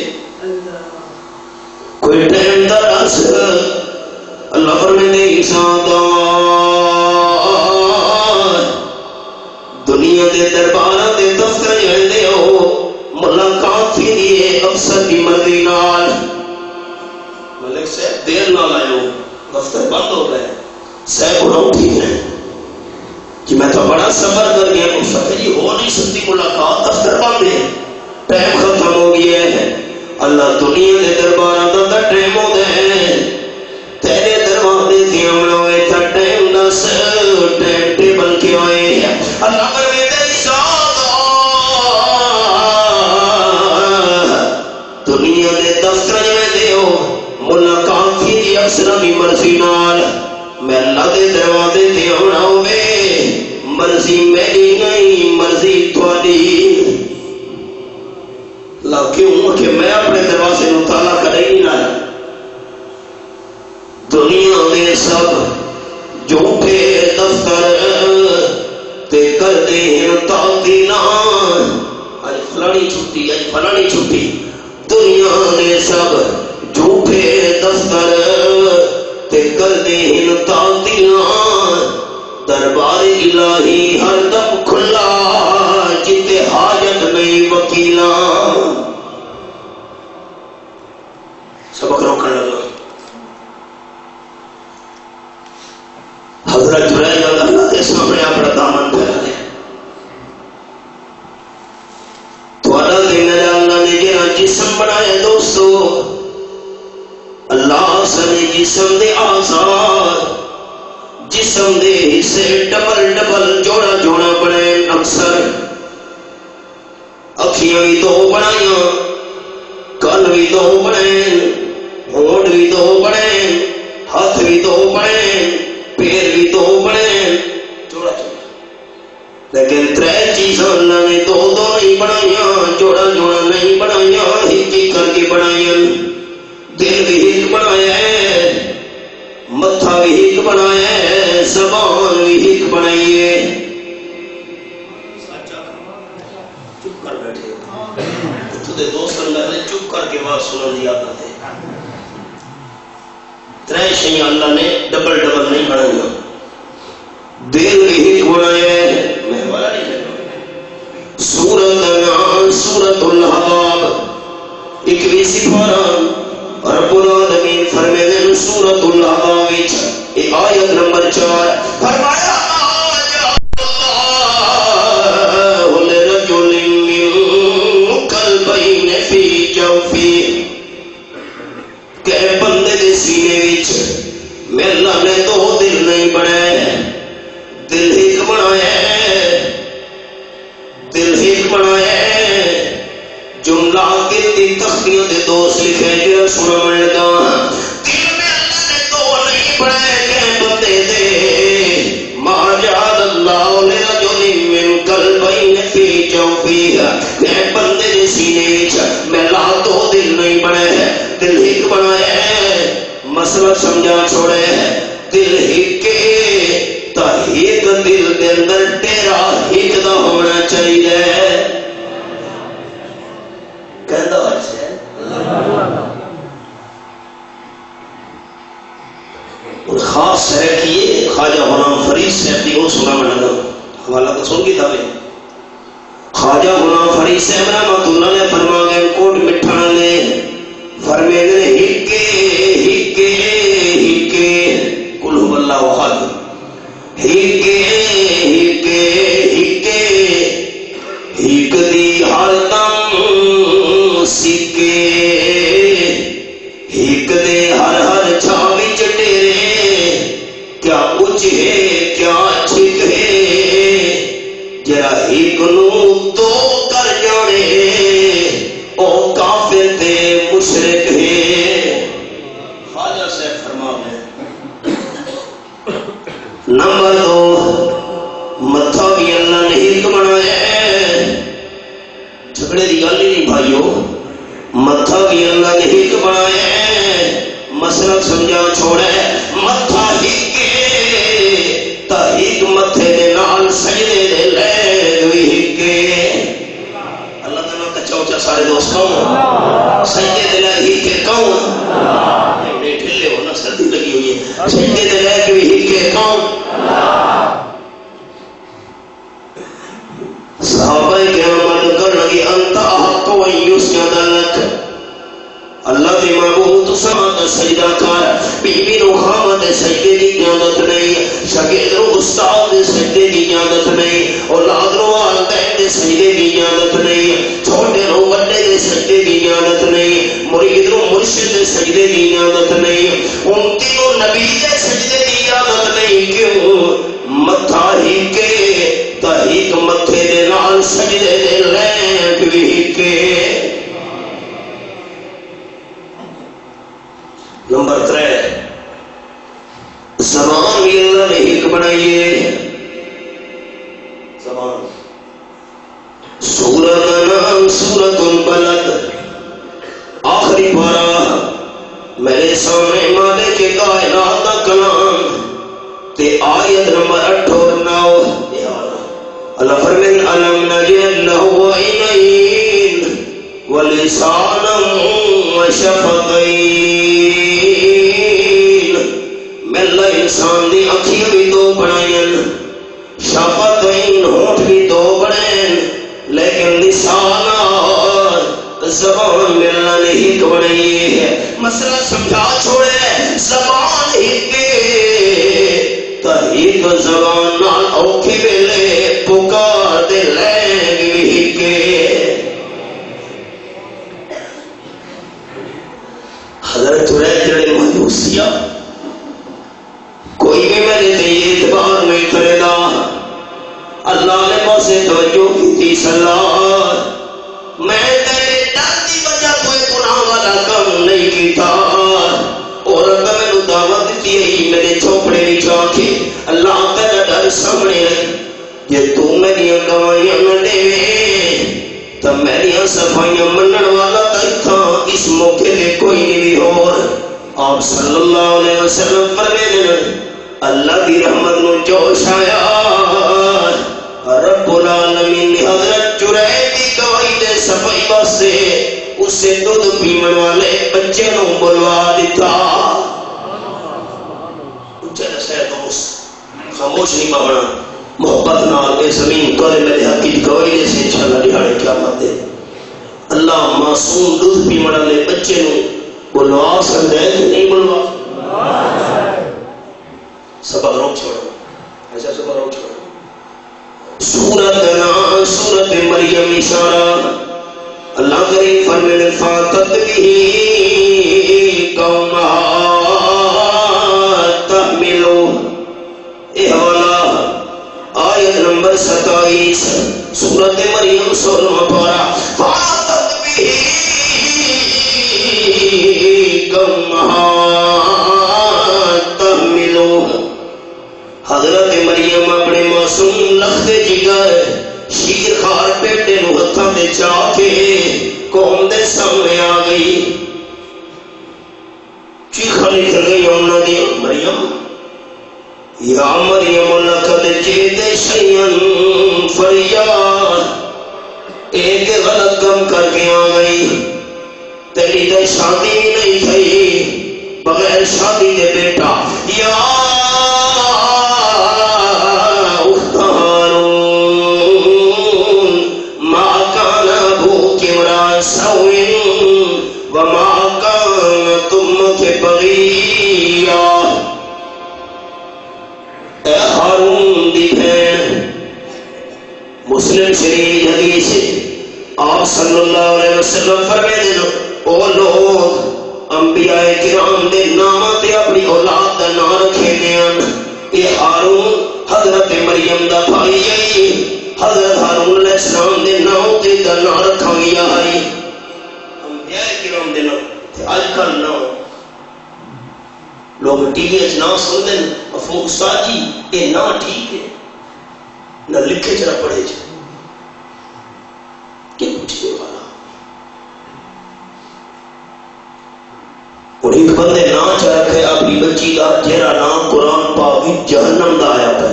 S1: کوئی ٹائم دراز اللہ فرماتے انسان دنیا دے درباراں دے دفتر جاندے ہو ملاقات تھی دیے افسر دی مرضی نال ملک صاحب دیر نال آئے دفتر بند ہو گئے صاحب اٹھو ٹھیک ہے کہ میں تو بڑا سفر کر گیا مصطفی جی ہو نہیں سکتی ملاقات دفتر بند ہے ٹائم ختم ہو گیا ہے اللہ دنیا کے درباراں دا ٹائم ہو گئے تیرے دروازے سے ہم ہوئے تھا ٹائم دس ٹائم ٹیبل کے ہوئے اللہ پر میں تیری ذات دنیا کے دفتر میں دیو ملاقات کی افسر بھی مرضی نال میں اللہ کے دروازے سے ہونا ہوئے مرضی میری نہیں مرضی تھوڑی اللہ کیوں کہ میں اپنے دروازے نو تالا کر ہی نہیں لایا دنیا دے سب جھوٹے دفتر تے کر دے تعطیلاں اج فلانی چھٹی اج فلانی چھٹی دنیا دے سب جھوٹے دفتر تے کر دے تعطیلاں دربار الہی ہر دم کھلا جتے حاجت نہیں وکیلاں سبق روکن لگا حضرت جریج اللہ کے سامنے اپنا دامن پھیلا دے تھوڑا دن اللہ نے جہاں جسم بنایا دوستو اللہ سنے جسم دے آزاد جسم دے حصے ڈبل ڈبل جوڑا جوڑا بنے اکثر اکھیاں بھی دو بنائیاں کن بھی دو بنے ہونٹ بھی دو بنے ہاتھ بھی دو بنے پیر بھی دو بنے جوڑا جوڑا لیکن ترے چیزاں اللہ نے دو دو نہیں بنائیاں جوڑا جوڑا نہیں بنائیاں ہی کر کے بنائیاں دل بھی ایک بنایا ہے متھا بھی ایک بنایا ہے زبان بھی ایک بنائی ہے چپ کر بیٹھے تھے دوست اللہ نے چپ کر کے بات سنن دی عادت ہے ترے شیاں اللہ نے ڈبل ڈبل نہیں بنایا دل بھی ایک بنایا ہے میں والا نہیں سورج چار فرمایا کہ بندے دے سینے وچ میرے اللہ نے دو دل نہیں بنائے، دل ایک بنایا، دل ایک بنایا۔ جملہ کے دی تختیاں دے دوست لکھے جو سنا من لگا، دل میں اللہ نے دو نہیں بنائے کہ بندے دے ما جعل اللہ لرجل من قلبین فی جوفہ، کہ بندے دے سینے وچ میں اللہ دو دل نہیں بنائے، دل ایک بنایا ہے۔ مسئلہ سمجھا چھوڑے دل ایک کے تا ایک دل دے اندر تیرا ایک دا ہونا چاہیے، کہندہ ہے اور خاص ہے کہ یہ خواجہ غلام فرید صاحب دی وہ سنا میں لگا حوالہ تو سن کی تابے خواجہ غلام فرید صاحب رحمۃ اللہ نے فرما گئے کوٹ مٹھانا لے فرمے گئے ہکے ہکے ہکے کل ہو اللہ وحد ہکے ہکے ہکے ہک دی ہر دم سکے ہک دے ہر ہر چھاوی چٹیرے کیا کچھ ہے کیا چھک ہے جرا ہک نو دو کر جانے او کافر تے مشرک ہے۔ خواجہ سے فرما ہے نمبر دو متھا بھی اللہ نے ایک بنایا ہے، جھگڑے دی گل ہی نہیں بھائیو، متھا بھی اللہ نے ایک بنایا ہے۔ مسئلہ سمجھا چھوڑے متھا ایک تا ایک متھے دے نال سجدے دے لے دوئی ایک اللہ تعالیٰ کا چوچا سارے دوست کون سجدے دے لے ایک کون ٹھلے ہونا سردی لگی ہوئی ہے سجدے دے لے دوئی ایک کون صحابہ کرام کر لگی انت حق و یسجد لک اللہ دی معبود سماعت سجدہ کر بی بی نو خامد سجدے دی اجازت نہیں، شاگرد نو استاد دے سجدے دی اجازت نہیں، اولاد نو والدین دے سجدے دی اجازت نہیں، چھوٹے نو بڑے دے سجدے دی اجازت نہیں، مرید نو مرشد دے سجدے دی اجازت نہیں، امتی نو نبی دے سجدے دی اجازت نہیں۔ کیوں؟ متھا ہی کے تا ایک متھے دے نال سجدے دے لینک بھی کے۔ نمبر 3 زبان بھی اللہ نے ایک بنائیے، زبان سورہ کا نام سورۃ البلد آخری پارہ میرے سامنے مالک کائنات کا کلام تے آیت نمبر 8 اور 9 اللہ فرمائے الم نجعل لہ عینین ولسانا وشفتین، میں اللہ انسان دی اکھیاں بھی دو بنائیں، شفتین ہونٹ بھی دو بنائیں، لیکن لسانا زبان میں اللہ نے ایک بنائی ہے۔ مسئلہ سمجھا چھوڑے زبان ایک تا ایک زبان نال اوکھے ویلے پکار دے لینگ ایک۔ حضرت رہتے مایوسیہ کوئی بھی میرے سے یہ اعتبار نہیں کرے گا، اللہ نے مجھے توجہ کی تھی صلاح میں تیرے ڈر کی وجہ کوئی گناہ والا کام نہیں کیتا، اور اگر میں دعوت دیتی ہے میرے چھوپڑے بھی جا کے اللہ تیرا ڈر سامنے ہے، یہ تو میری گوائیاں نہ دے تو میری صفائیاں منن والا تھا اس موقع لے کوئی نہیں ہو۔ آپ صلی اللہ علیہ وسلم فرمائے اللہ کی رحمت نو جوش آیا، رب العالمین نے حضرت جرائد کی گواہی دے صفائی واسطے اسے دودھ پیمن والے بچے نو بلوا دیتا۔ چلے سہ دوست خاموش نہیں پانا، محبت نال اے زمین کرے میرے حق کی گواہی دے سے انشاءاللہ دہاڑے کیا بات ہے۔ اللہ معصوم دودھ پیمن والے بچے نو بلوا سکتا ہے کہ نہیں بلوا؟ سبق روک چھوڑو، ایسا سبق روک چھوڑو. سورت مریم اشارہ اللہ کریم فرمائے فاتت بھی قومہا تحملو. یہ حوالہ آیت نمبر 27 سورت مریم 16واں پارہ. فاتت بھی قومہا تحملو. حضرت مریم اپنے معصوم لخت جگر شیر خار بیٹے نو ہتھاں تے چا کے قوم دے سامنے آ گئی. چیخاں نکل گئی انہاں دی مریم یا مریم لقد جئت شیئا فریاد. ایک غلط کم کر کے آ گئی. تیری تے شادی بھی نہیں تھی بغیر شادی دے بیٹا. یا وما كانت امك بغيا. اے ہارون دی بہن. مسلم شریف حدیث آپ صلی اللہ علیہ وسلم فرماتے ہیں او لوگ انبیاء کرام دے نام تے اپنی اولاد دا نام رکھے ہیں. اے ہارون حضرت مریم دا بھائی ہے. حضرت ہارون علیہ السلام دے نام تے دا نام رکھا گیا ہے. آج کل نہ لوگ ٹی وی نہ سنتے ہیں افوق استاد جی یہ نہ ٹھیک ہے نہ لکھے چ نہ پڑھے چ کہ پوچھنے والا. اور ایک بندے نہ چ رکھے اپنی بچی کا جہاں نام قرآن پاک جہنم دا آیا پہ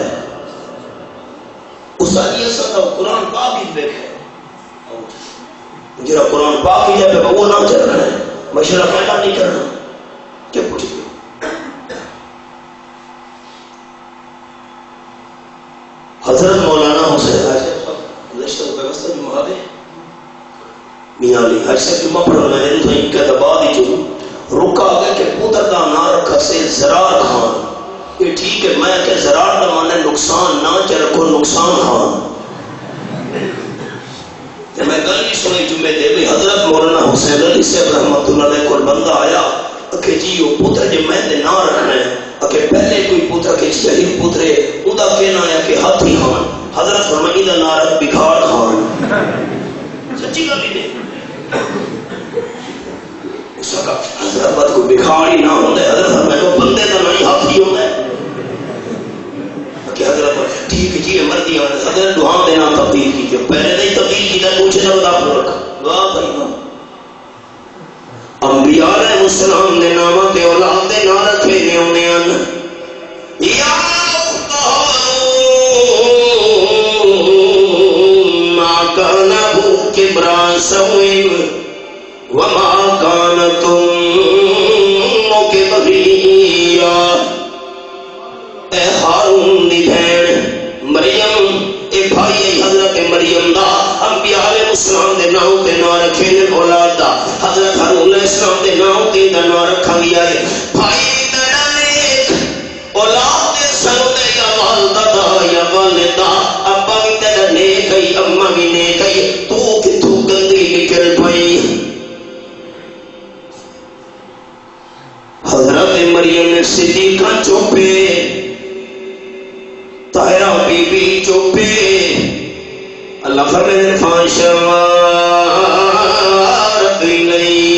S1: استاد جی اصل قرآن پاک ہی دیکھے جہاں قرآن پاک ہی جائے وہ نہ چل رہا ہے. مشورہ پیدا نہیں کرنا کیا پوچھ گئے. حضرت مولانا حسین گزشتہ ویوستھا جمعہ دے میاں علی حج سے جمعہ پڑھا میں نے تو ان کے دبا دی جو رکا گیا کہ پوتر کا نام رکھا سے زرار خان. یہ ٹھیک ہے میں کہ زرار کا مانے نقصان نہ چ رکھو نقصان خان. میں گل بھی سنی جمعے دے بھی حضرت مولانا حسین علی صاحب رحمۃ اللہ علیہ کو بندہ آیا کہ جی وہ پتر جب میں نے نہ رکھنا ہے کہ پہلے کوئی پتر کہ شریف پترے ادا کہنا آیا کہ ہاتھی خان. حضرت فرمائی دا نام رکھ بگھاڑ خان. سچی گل ہی نہیں. اس کا حضرت بات کو بگھاڑ ہی نہ ہوتا ہے. حضرت فرمائی کو بندے کا نہیں ہاتھی ہوتا ہے کہ حضرت ٹھیک جی مردی حضرت دعا دینا تبدیل کی جو پہلے نہیں تبدیل کی تھا پوچھے نہ بتا پورک دعا بھائی انبیاء علیہ السلام نے نامہ تے اولاد دے نہ رکھے نے ہونے ان یا ما کان ابوک ابراہیم وما کانت امک بغیا. اے ہارون دی بہن مریم اے بھائی حضرت مریم دا انبیاء علیہ السلام دے نام تے نام رکھے نے اولاد دا. حضرت ہارون علیہ السلام دے نام تے نام رکھا گیا ہے. بھائی تیرا نیک اولاد دے سنو دے یا والدہ دا یا والدہ ابا بھی تیرا نیک ہے اماں بھی نیک ہے. تو کتھوں گندی نکل پئی. حضرت مریم نے صدیقہ چوپے طاہرہ بی بی چوپے. اللہ فرمائے فانشوارت نہیں.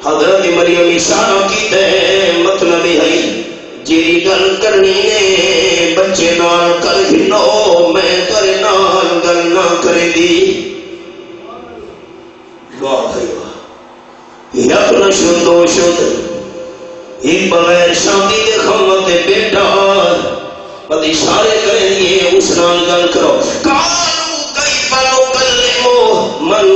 S1: حضرت مریم اشارہ کی دے مطلب ہے جی گل کرنی ہے بچے نال کر گھنو میں کرے نال گل نہ کرے دی. واہ بھائی واہ. یک نہ شدو شد ایک بغیر شادی دے خمت بیٹا بد اشارے کریں گے اس نال گل کرو. قالوا کیف نکلم من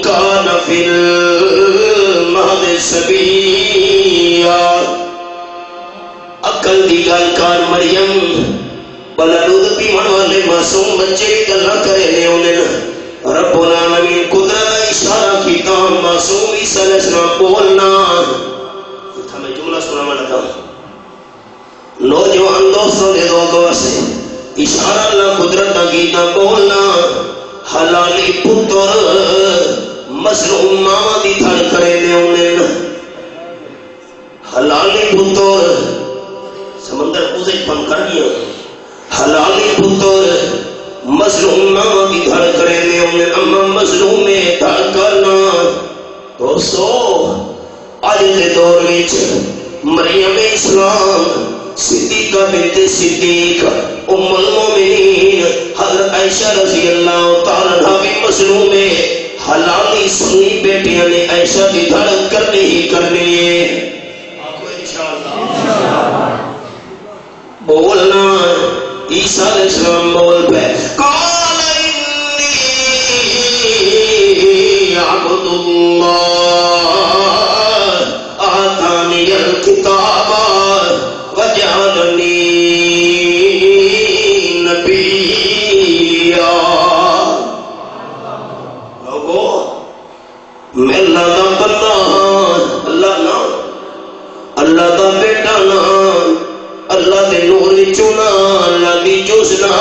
S1: کان فی المہد صبیا. عقل دی گل کر مریم بلا دودھ پیمن والے معصوم بچے کی گلاں کرے نے انہیں رب العالمین قدرت اشارہ کیتا معصوم عیسیٰ علیہ السلام بولنا. میں جملہ سنا میں لگا نوجوان دوستوں دے دو سے اشارہ اللہ قدرت گیتا بولنا حلالی پتر مظلوم ماں دی تھڑ کرے دے انہیں حلالی پتر سمندر پوزے پن کر گیا حلالی پتر مظلوم ماں دی تھڑ کرے دے انہیں اما مظلوم میں تھڑ کرنا دوستو آج دے دور ویچ مریم اسلام صدیقہ بنت صدیق ام المومنین حضرت عائشہ رضی اللہ تعالیٰ بھی مظلوم ہے حلالی سنی بیٹیاں نے عائشہ کی دھڑک کرنی ہی کرنی ہے آنکھو انشاءاللہ بولنا عیسیٰ علیہ السلام بول پہ قال انی عبد اللہ آتانی الکتاب وجعلنی نبیا لوگو میں اللہ دا بندہ ہاں اللہ دا بیٹا نا اللہ دے نور چنا اللہ دی جزنا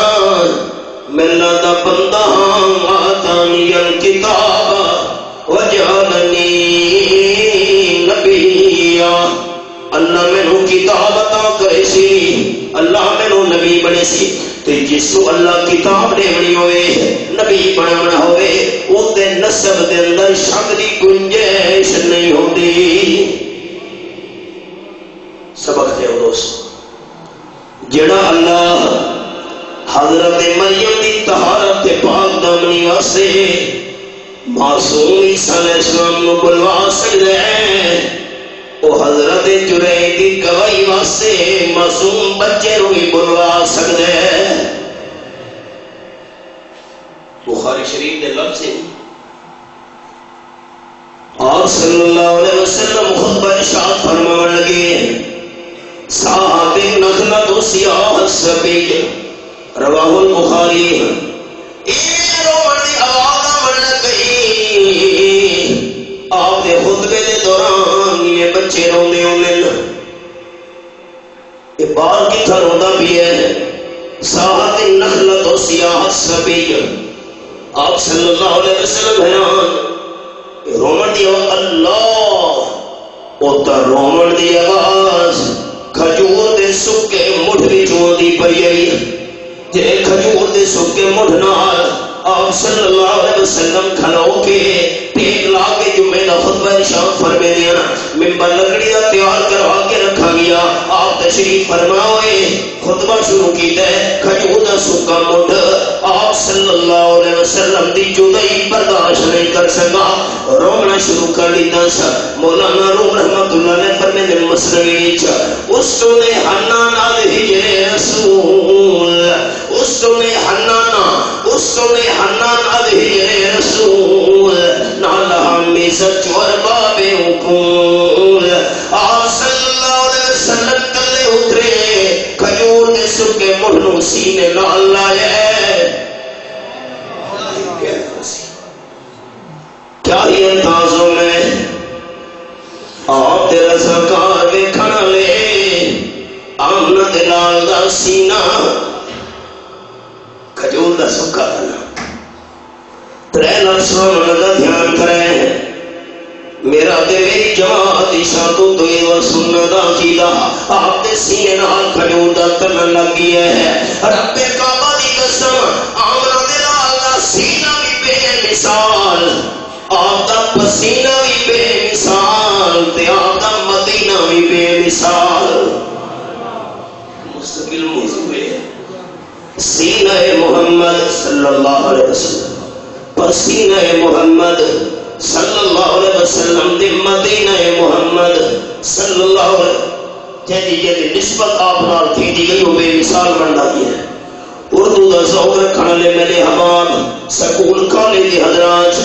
S1: میں اللہ دا بندہ ہاں آتانی الکتاب وجعلنی نبیا اللہ میں نو کتاب عطا کرے سی اللہ میں نو نبی بنے سی تے جس کو اللہ کتاب دے بنی ہوئے نبی بنا ہوئے او دے نسب دے اندر شک دی گنجائش نہیں ہوندی سبق دے دوست جڑا اللہ حضرت مریم دی طہارت پاک دامنی واسطے معصوم عیسیٰ علیہ السلام کو بلوا سکتے ہیں وہ حضرت جرید کی گواہی واسطے معصوم بچے رو بھی بلوا سکتے ہیں بخاری شریف دے لفظ سے آپ صلی اللہ علیہ وسلم خطبہ ارشاد فرمان لگے صاحب نخلۃ سیاہ السبیل رواہ البخاری آپ نے خطبے دے دوران یہ بچے روندے ہوندے یہ بال کی تھا روندا بھی ہے ساحت النخلۃ سیاہ السبیل آپ صلی اللہ علیہ وسلم بیان رومن دی اللہ اوتا رومن دی آواز کھجور دے سکے مٹھ وچوں دی پئی آئی جے کھجور دے سکے مٹھ نال آپ صلی اللہ علیہ وسلم کھلو کے پیٹ لا کے جمعہ دا خطبہ ارشاد فرمے دیا ممبر لکڑی دا تیار کروا کے رکھا گیا آپ تشریف فرمائے خطبہ شروع کیتا ہے کھجور دا سکا مٹھ آپ صلی اللہ علیہ وسلم دی جدائی برداشت نہیں کر سکا رونا شروع کر دیتا سا مولانا روم رحمت اللہ نے فرمے دے مسئلے اس تو نے حنان آدھ ہجر رسول اس تو نے حنان علیہ رسول نالا ہمی سچ ورباب حکول آپ صلی اللہ علیہ وسلم کلے اترے کھجور کے سکے مہنو سینے نال لائے کیا ہی اندازوں میں آپ تیرا سرکار میں کھڑا لے آمنہ دلال دا سینہ کھجور دا سکا بنا ترے لفظوں لگا دھیان کریں میرا دے میری جماعت اشارتوں تو یہ وسنہ دا کیدا آپ دے سینے نال کھجور دا تنہ لگی ہے رب کعبہ دی قسم آمنہ دلال دا سینہ بھی بے مثال آپ دا پسینہ بھی بے مثال تے آپ دا مدینہ بھی بے مثال مستقل موضوع ہے سینہ محمد صلی اللہ علیہ وسلم پسینہ محمد صلی اللہ علیہ وسلم دے مدینہ محمد صلی اللہ علیہ وسلم جیدی نسبت آپ نال تھی دی گئی وہ بے مثال بندہ دی ہے اردو دا ذوق رکھنے لے میرے حباب سکول کالج دی حضرات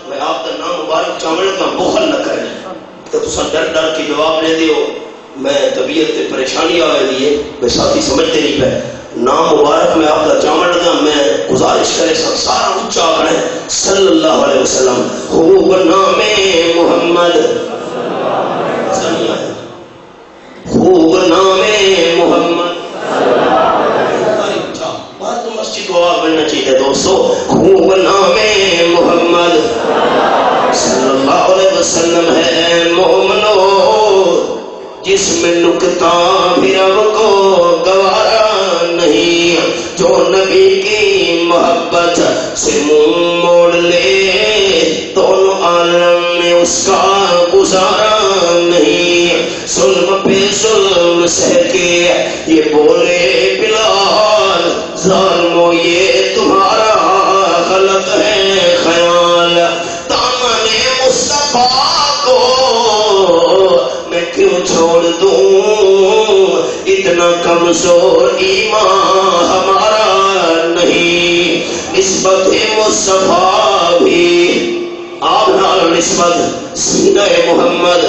S1: میں آپ دا نام مبارک چاول کا بخل نہ کریں تو تسا ڈر ڈر کی جواب لے دیو میں طبیعت تے پریشانی آئے دیئے میں ساتھی سمجھتے نہیں پہ نام مبارک میں آپ کا چاول لگا میں گزارش کرے سارا اچھا کریں صلی اللہ علیہ وسلم خوب نام محمد خوب نام محمد نبی کی محبت سے منہ موڑ لے دونوں عالم میں اس کا گزارا نہیں. ظلم پہ ظلم سہ کے یہ بولے بلال ظالمو یہ تمہارا غلط ہے خیال. دامن مصطفیٰ کو میں کیوں چھوڑ دوں اتنا کمزور ایمان ہمارا نہیں. نسبت مصطفیٰ بھی آپ نال نسبت سینہ محمد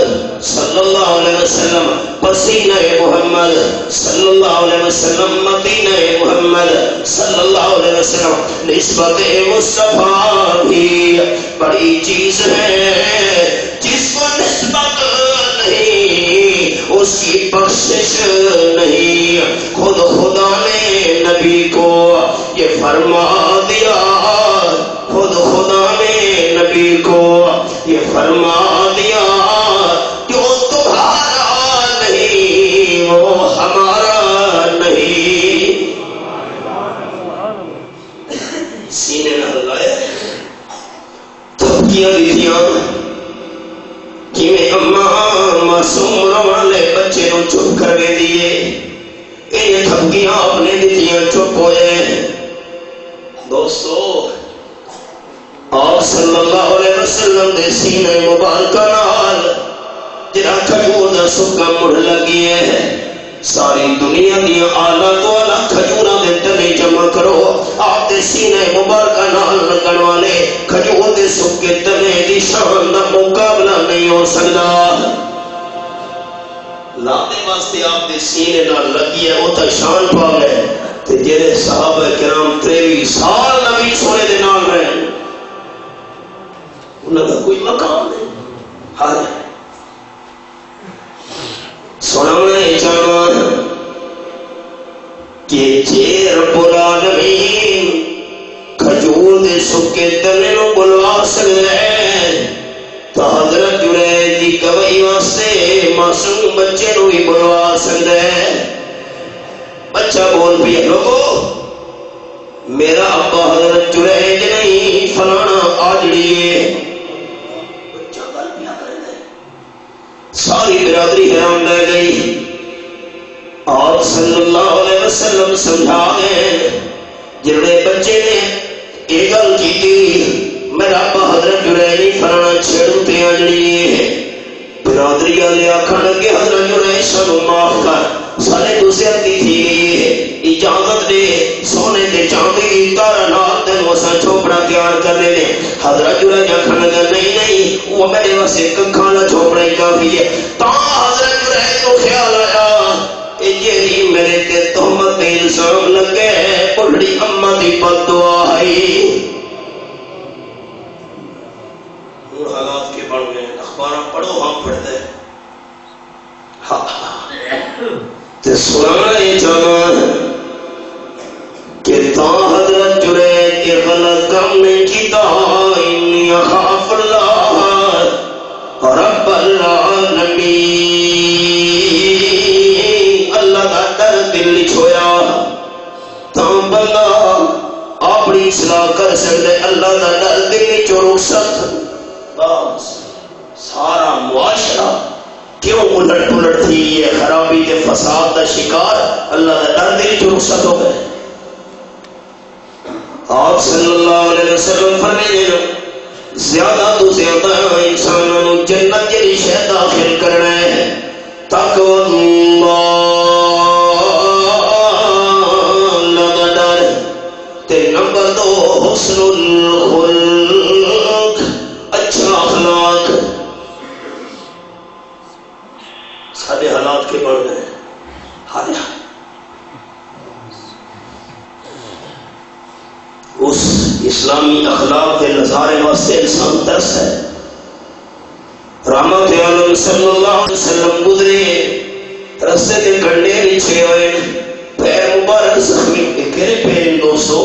S1: صلی اللہ علیہ وسلم پسینہ محمد صلی اللہ علیہ وسلم مدینہ محمد صلی اللہ علیہ وسلم. نسبت مصطفیٰ بھی بڑی چیز ہے جس کو نسبت نہیں اس کی بخشش نہیں. خود خدا نے نبی کو یہ فرما دیا خود خدا نے نبی کو یہ فرما دیا جو تمہارا نہیں وہ ہمارا نہیں. سینے نہ لگائے تھپکیاں دیتیاں کہ اماں معصوم والے بچے نو چپ کر کے دیے یہ تھپکیاں اپنے دیتیاں چپ ہوئے. دوستو آپ صلی اللہ علیہ وسلم دے سینے مبارکہ نال جڑا کھجور دا سکا مڑ لگی ہے ساری دنیا دیا آلہ تو آلہ کھجوراں دے تنے جمع کرو. آپ دے سینے مبارکہ نال لگن والے کھجور دے سکے تنے دی شان دا مقابلہ نہیں ہو سکتا. لاتے واسطے آپ دے سینے نال لگی ہے وہ تا شان پا گئے تے جڑے صحابہ کرام 23 سال نبی سونے دے نال رہے انہوں کا کوئی مقام نہیں. ہر سنانے چاہنا کہ جے رب العالمین کھجور دے سکے تنے نو بلوا سکے تو حضرت جنید دی گواہی واسطے معصوم بچے نو ہی بلوا سکے. بچہ بول بھی لوگو میرا ابا حضرت جنید نہیں فلانا آجڑی ہے. ساری برادری حیران رہ گئی. آپ صلی اللہ علیہ وسلم سمجھا گئے جنہیں بچے نے یہ گل کی تھی میرا ابا حضرت جنید فلانا چھڑوں تے آجڑی ہے. برادری والے آکھن لگے حضرت جنید سانو معاف کر سارے دوسرے دی تھی گئی ہے اجازت دے سونے دے چاندی کی تارا نال دن وسا چھوپڑا تیار کر لے. حضرت جنید آکھن لگا نہیں نہیں وہ میرے واسطے ککھانا چھوپڑا ہی کافی ہے. تا حضرت جنید کو خیال آیا یہ میرے تے تہمت الزام لگے بڑھڑی اماں دی بد دعا آئی. ہوں حالات کے بڑھ گئے اخباراں پڑھو ہم پڑھ دے تے سنانے جانا کہ تا حضرت جنید یہ غلط کام نہیں کیتا. انی اخاف اللہ رب العالمین اللہ کا ڈر دل نہیں چھویا تا بندہ اپنی اصلاح کر سکتے. اللہ کا ڈر دل نہیں چو رخصت بس سارا معاشرہ کیوں الٹ پلٹ تھی یہ خرابی کے فساد کا شکار اللہ کا ڈر دل چو رخصت ہو گئے. آپ صلی اللہ علیہ وسلم فرمائے زیادہ تو زیادہ انسانوں جنت جڑی شے داخل کرنا ہے تقوی اللہ کا ڈر تے نمبر 2 حسن الخلق اچھا اخلاق. سارے حالات کے بڑھ گئے اس اسلامی اخلاق کے نظارے واسطے انسان ترس ہے. رحمت عالم صلی اللہ علیہ وسلم گزرے رستے کے کنڈے نیچے ہوئے پیر مبارک زخمی گرے پیر. دوستو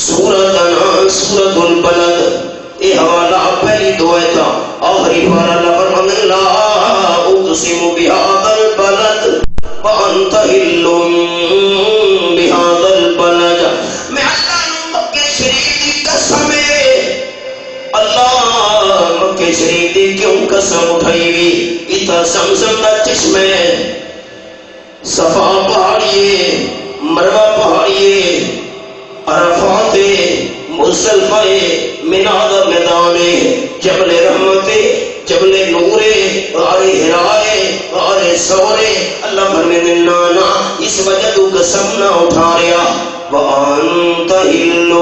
S1: سورت انعام سورت البلد یہ حوالہ پہلی دعا تھا آخری پارا لفرمان لا اقسم بهذا البلد وانت حل بهذا البلد پہاڑیے، مروہ پہاڑیے، عرفات مزدلفہ منی دا میدان، جبل رحمت، جبل نور، غار حرا، غار ثور۔ اللہ فرماتے ہیں نانا اس وجہ تو قسم نہ اٹھا رہا، وانت حل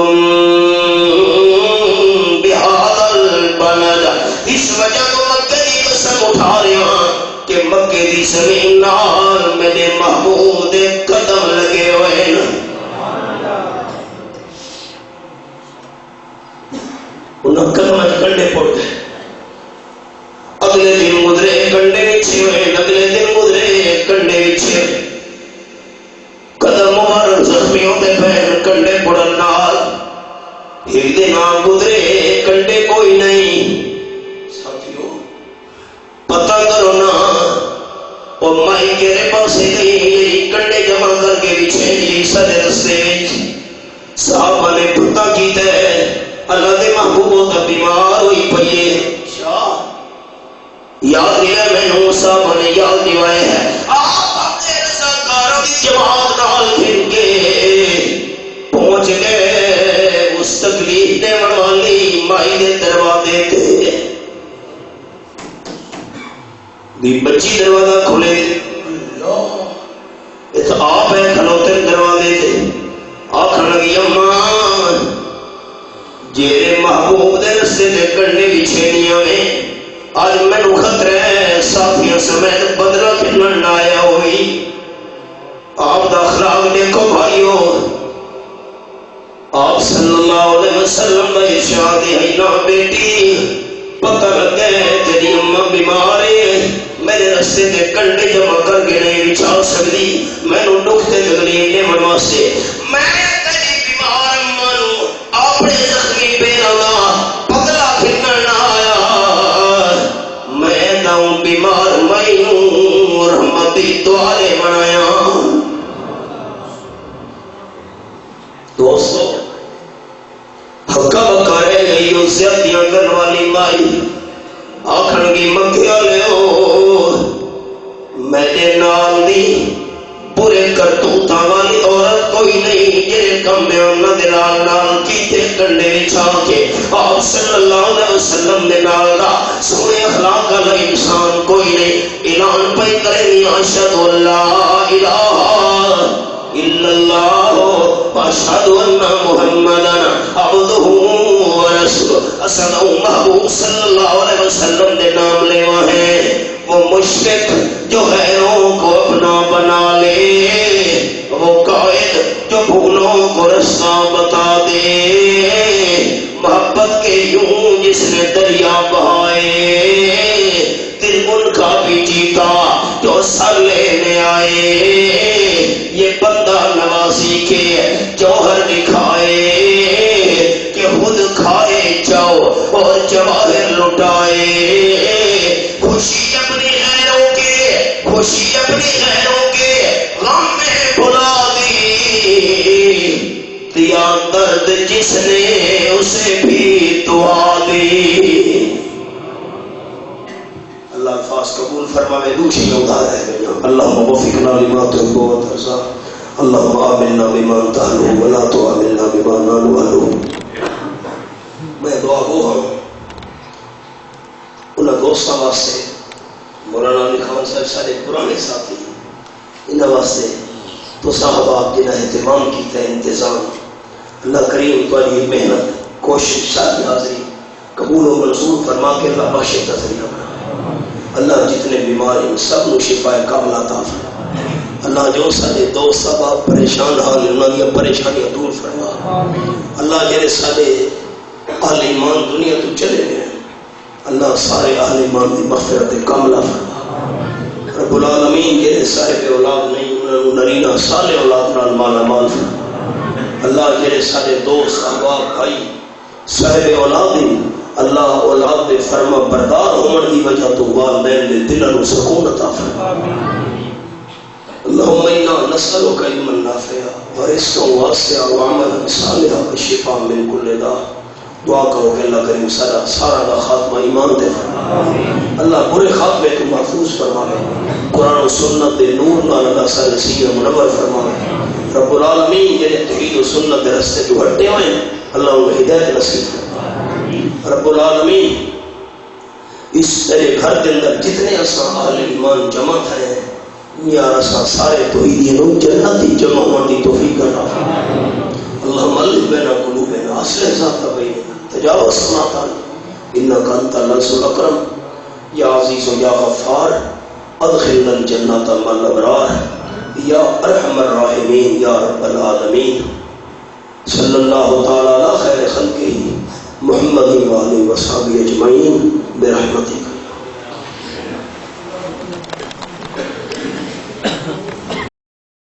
S1: بہذا البلد، اس وجہ تو مکے کی قسم اٹھا رہا کہ مکے دی زمین نال میرے محبوب دے قدم لگے ہوئے ہیں۔ انہاں قدم کنڈے پڑ گئے، اگلے دن گزرے کنڈے بچھے ہوئے، اگلے دن گزرے کنڈے بچھے ہوئے، قدم مبارک زخمی ہوتے پھر کنڈے پڑن نال ایک دن آپ گزرے کنڈے کوئی نہیں۔ ساتھیو پتہ کرو نا، اور مائی میرے پاس گئی کنڈے جمع کر کے بچھے جی سارے رستے صحابہ نے پتہ کیتا ہے اللہ دے محبوب تا بیمار ہوئی پئیے، یاد دیا میں نے صاحب نے یاد دلائے ہے، آپ اپنے رضاکاروں کی جماعت نال پھر کے پہنچ گئے اس تکلیف دے والی مائی دے دروازے تے۔ دی بچی دروازہ کھلے، اس آپ ہے کھلوتے دروازے تے، آکھن لگی اماں جیرے محبوب دے رستے دے کنڈے بچھے نہیں ہوئے، آج میں نو خطرہ ہے ساتھیوں سمیت بدلہ پھرن آیا ہوئی۔ آپ دا اخلاق دیکھو بھائیو، آپ صلی اللہ علیہ وسلم کا ارشاد ہے نا بیٹی پتہ لگ گئے تیری اماں بیمار ہے، میرے رستے دے کنڈے جمع کر کے نہیں بچھا سکتی، میں نو نکتے تکلیف دے واسطے میں تیری بیمار اماں نو اپنے زخمی پیرا بدلہ پھرن آیا، میں داؤں بیمار میں رحمتی دوارے بنایا۔ دوستو حقا بکا رہ گئی ہو زیادیاں کرن والی مائی، آکھن کی مکیا لے ہو میرے نال دی برے کرتوتاں والی عورت کوئی نہیں، جنہیں کم میں انہ دلال نال کیتے کنڈے بچھا کے آپ صلی اللہ علیہ وسلم نے نال دا سونے اخلاق کا انسان کوئی نہیں۔ اعلان پہ کریں اشہد اللہ الہ الا اللہ واشہد ان محمدا عبدہ ورسولہ۔ اسد محبوب صلی اللہ علیہ وسلم نے نام لیوا ہے وہ مشرک جو غیروں کو اپنا بنا لے، وہ قائد جو بھولوں کو رستہ بتا دے، محبت کے یوں جس نے دریا بہائے، دل ان کا بھی جیتا جو سر لینے آئے، یہ بندہ نوازی کے جوہر دکھائے کہ خود کھائے جاؤ اور جواہر لٹائے، خوشی اپنی غیروں کے، خوشی اپنی غیروں کے غم میں بھلا دی، دیا درد جس نے اسے بھی دعا دی۔ اللہ الفاظ قبول فرمائے، دوسری ادھار ہے اللہم وفقنا لما تحب وترضى، اللہم آمنا بما تحلو ولا تعاملنا بما نالو۔ میں دعا گو ہوں انہاں دوستاں واسطے، مولانا علی خان صاحب سارے پرانے ساتھی انہاں واسطے تو صاحب آپ جنہیں اہتمام کیتا ہے، انتظام، اللہ کریم تمہاری محنت کوشش ساری حاضری قبول و منظور فرما کے اللہ بخشے کا ذریعہ بنا۔ اللہ جتنے بیمار ہیں سب نو شفا کامل عطا فرما۔ اللہ جو سارے دوست احباب پریشان حال ہیں انہاں دی پریشانیاں دور فرما۔ اللہ جڑے سارے اہل ایمان دنیا تو چلے گئے اللہ سارے اہل ایمان دی مغفرت کاملہ فرما۔ رب العالمین جڑے صاحب اولاد نہیں انہاں نو نرینہ صالح اولاد نال مالا مال فرما۔ اللہ جڑے سارے دوست احباب بھائی صاحب اولاد ہیں اللہ اولاد دے فرما بردار ہونے کی وجہ تو والدین دے دلوں نو سکون عطا فرما۔ اللهم انا نسألك علما نافعا ورزقا واسعا وعملا صالحا وشفاء من كل داء دعا کرو کہ اللہ کریم سارا کا خاتمہ ایمان دے فرما، اللہ برے خاتمے کو محفوظ فرما لے، قرآن و سنت دے نور نال اللہ سارے سینہ منور فرما لے۔ رب العالمین جنہیں توحید و سنت دے رستے تو ہٹے ہوئے اللہ انہیں ہدایت نصیب فرما۔ رب العالمین اس تیرے گھر کے اندر جتنے اساں اہل ایمان جمع تھے یا اساں سارے توحیدین جنتی جمع ہونے کی توفیق عطا فرما۔ اللهم الف بین قلوبنا اصلح ذات بیننا تجاوز ما تعلم انك انت العزيز الاکرم یا عزیز و یا غفار ادخلنا الجنة مع الابرار یا ارحم الراحمین یا رب العالمین۔ صلی اللہ تعالی علی خیر خلقہ محمد و آلہ و صحبہ اجمعین برحمتک۔